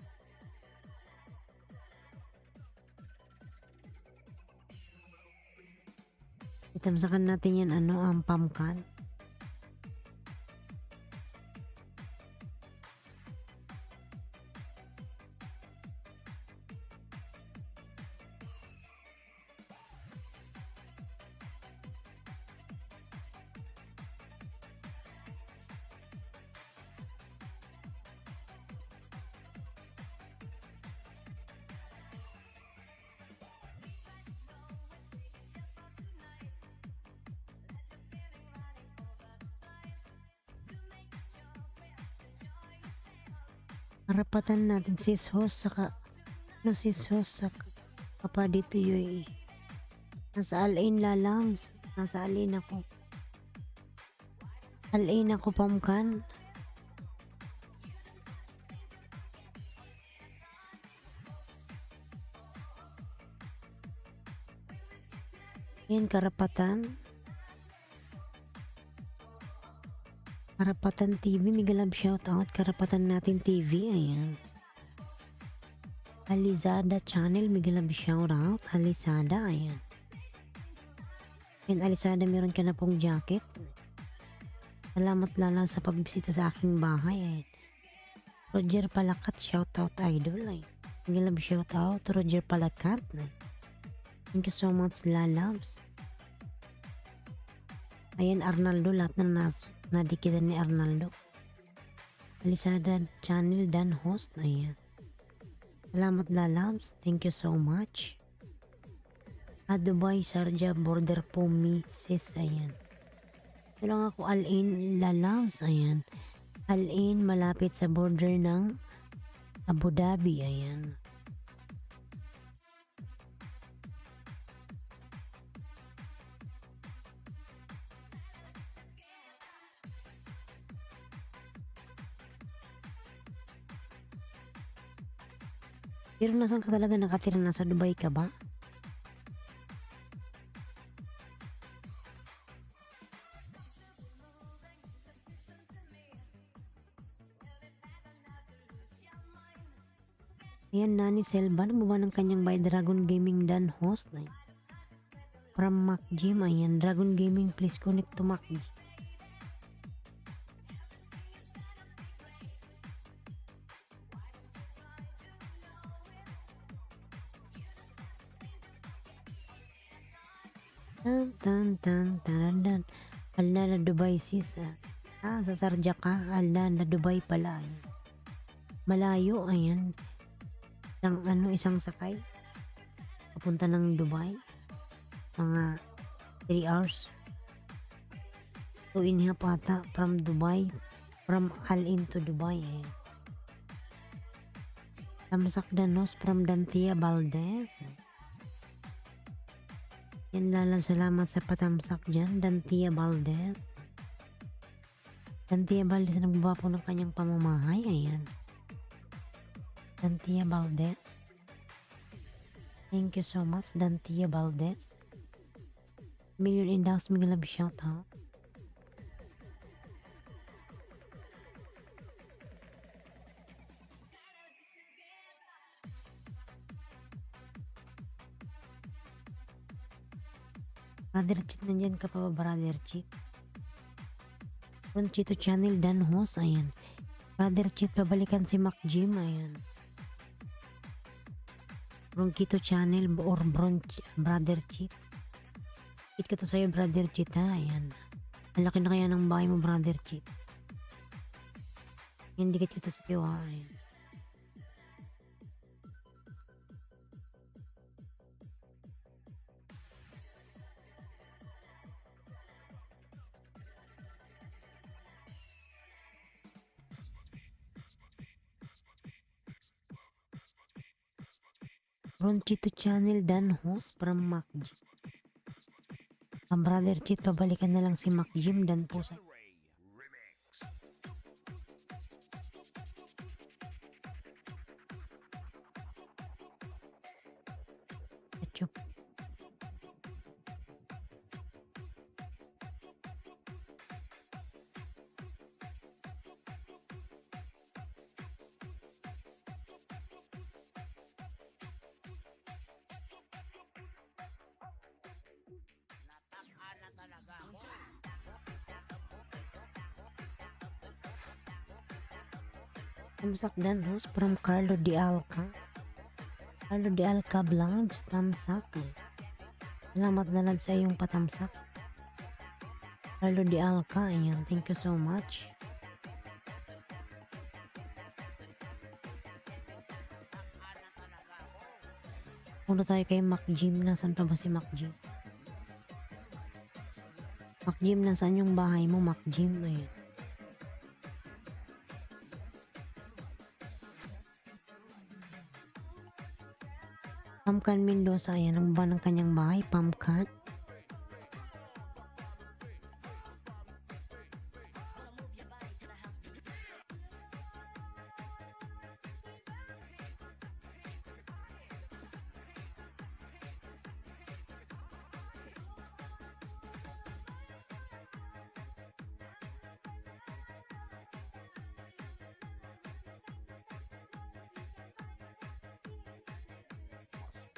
Itamsakan natin yan, ano, ang Pamkan. Karapatan natin sis host saka no sis host saka papa dito UAE. Nasa Al-Ain Lalams. Nasa Al-Ain ako. Al-Ain ako, Pamkan. Yan, karapatan. Karapatan TV, Migalab shoutout. Karapatan natin TV, ayan. Alizada Channel, Migalab shoutout. Alizada, ayan. Ayan, Alizada, meron ka na pong jacket. Salamat lala sa pagbisita sa aking bahay, ayan. Roger Palakat, shoutout idol, ayan. Migalab shoutout, Roger Palakat, ayan. Thank you so much, lalabs. Ayan, Arnaldo, lahat na nadikitan ni Arnaldo. Alisada Channel dan host. Ayan. Salamat lalabs. Thank you so much. Dubai, Sharjah, border po mi sis. Ayan. Ito lang ako, Al-Ain lalabs. Ayan. Al-Ain malapit sa border ng Abu Dhabi. Ayan. Pero nasan ka talaga nakatira? Nasa Dubai ka ba? Ayan, Nani Selva, bumaba ng kanyang by Dragon Gaming dan host. From Mac Gym, ayan, Dragon Gaming, please connect to Mac Gym. Tan. Alna Dubai sis. Sa Sharjah ka. Alna Dubai pala. Ayan. Malayo, ayan. Isang sakay. Papunta ng Dubai. Mga 3 hours. 2.5 ata from Dubai. From Al-Ain to Dubai. Ayan. Tamsak Danos from Dantia Valdez. Yan lalang, salamat sa patamsak dyan. Dantia Valdez. Dantia Valdez, nagbaba po ng kanyang pamamahay. Ayan. Dantia Valdez. Thank you so much, Dantia Valdez. Million in Daos, Migalab shoutout. Brother Cheat, nandyan ka pa ba, Brother Cheat? Ron Chito Channel, Dan Host, ayan. Brother Cheat, pabalikan si Mac Jim, ayan. Ron Chito Channel or Brother Cheat. Cheat ka to sa'yo, Brother Cheat, ha, ayan. Ang laki na kaya ng bahay mo, Brother Cheat. Hindi ka dito sa'yo, ha, ayan. Ron Chito Channel, Dan Host from Mac Jim. Ang Brother Cheat, pabalikan na lang si Mac Jim, dan po sa Ray Remix. YouTube. Nataka na talaga ako. Tamsak Dan Host from Carlo Di Alca. Carlo Di Alca Vlogs, tamsak. Salamat na lang sa iyong patamsak. Carlo Di Alca, ayan. Thank you so much. Punta tayo kay Mac Jim. Nasaan pa ba si Mac Jim? Mac Jim, nasaan yung bahay mo, Mac Jim? Ayan. Pamkan Mendoza, ayan. Ang ba ng kanyang bahay? Pamkan.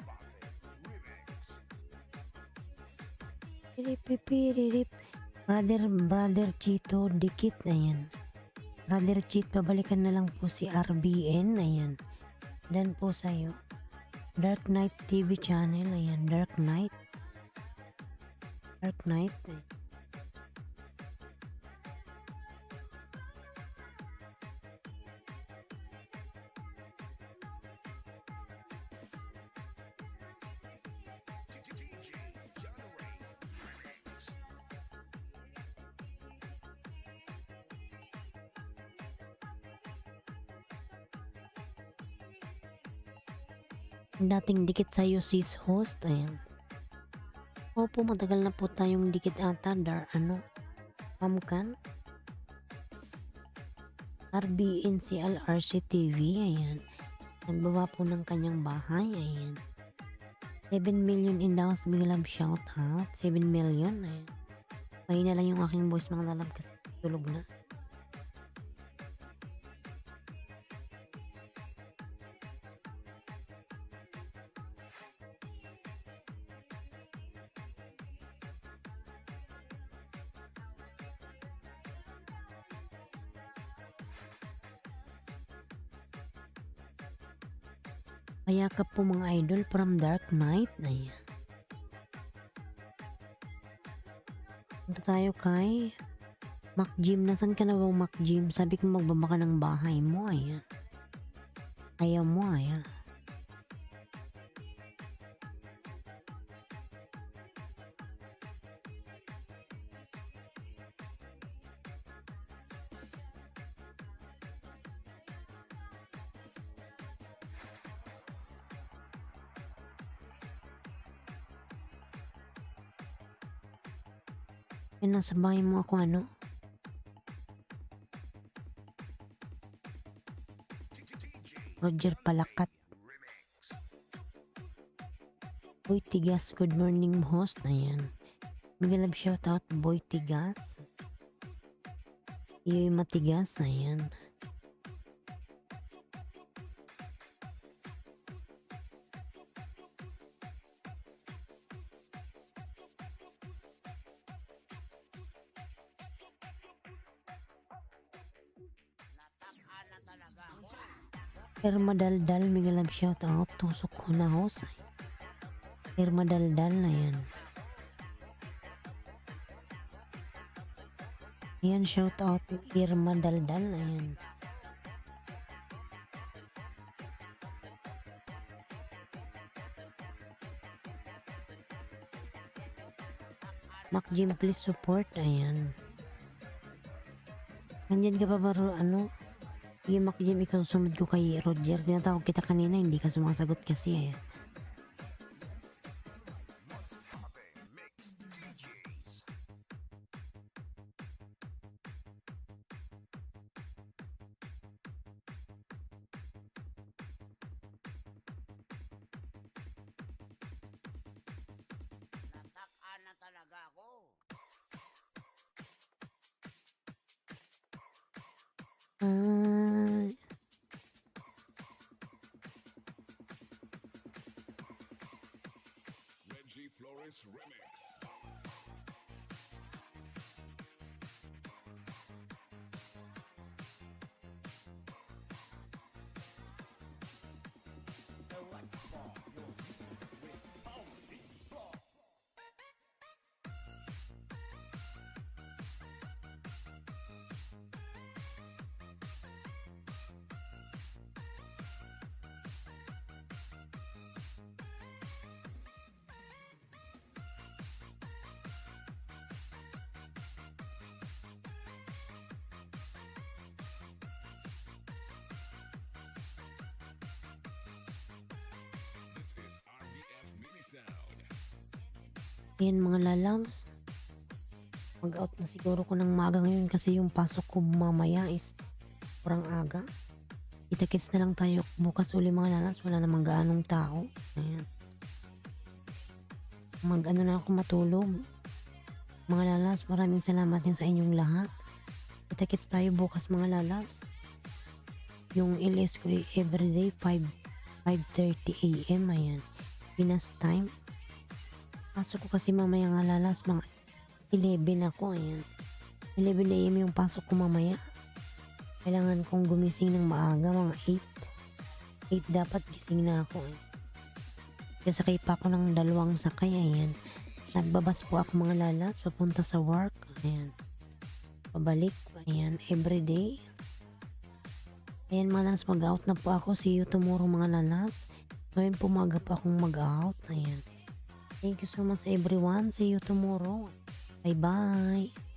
Wanna move your body to the house beat. Piripipiririp. Brother Chito, dikit, ayan. Brother Cheat, pabalikan na lang po si RBN, ayan. Dan po sa'yo. Dark Knight TV channel, ayan. Dark Knight. Dark Knight, ayan. DJ John Ray Remix. Dating dikit sa'yo, sis host, ayan. Opo, matagal na po tayong dikit ata, Pamkan. RBNCL RCTV, ayan. Nagbaba po ng kanyang bahay, ayan. 7 million in the house, big love shout out. 7 million, ayan. Mahina lang yung aking voice, mga lalab, kasi tulog na. Payakap po mga idol from Dark Knight. Ayan. Punta tayo kay Mac Jim. Nasaan ka na ba, Mac Jim? Sabi ko magbaba ka ng bahay mo. Ayan. Ayaw mo, ayan. Yan, nasa bahay mo ako, ano? Roger Palakat. Boy Tigas, good morning host. Ayan. Miguel love shoutout, Boy Tigas. Iyo'y matigas, ayan. Irmadaldal, mega love shout out. Tusok ko na host. Irmadaldal na yan. Ayan, shout out Irmadaldal na yan. Mac Jim, please support. Ayan. Nandyan ka pa ba, Sige, Mac Jim, ikaw sumunod ko kay Roger. Tinatawag kita kanina, hindi ka sumasagot kasi. Mas popping mix DJs. Natak na talaga ako. Ay, Reggie Flores Remix. This is RBF Mini Sound. ayan mga lalabs. Mag-out na siguro ko ng maga ngayon kasi yung pasok ko mamaya is kurang aga. Kita-kits na lang tayo bukas uli mga lalabs. Wala namang gaanong tao. Ayan. Mag-ano na ako matulog. Mga lalabs, maraming salamat din sa inyong lahat. Kita-kits tayo bukas mga lalabs. Yung LS ko ay everyday 5:30 AM. Ayan. Pinas time. Pasok ko kasi mamaya nga lalas mga 11 ako. Ayan. 11 AM yung pasok ko mamaya. Kailangan kong gumising ng maaga, mga 8. 8 dapat gising na ako. Ayan. Kasakay pa ako ng 2 sakay. Ayan. Nagbabas po ako mga lalas papunta sa work. Ayan. Pabalik. Ayan. Everyday. Ayan mga lalas, mag-out na po ako. See you tomorrow mga lalas. Ngayon pumaga pa akong mag-out. Ayan. Thank you so much everyone. See you tomorrow. Bye bye.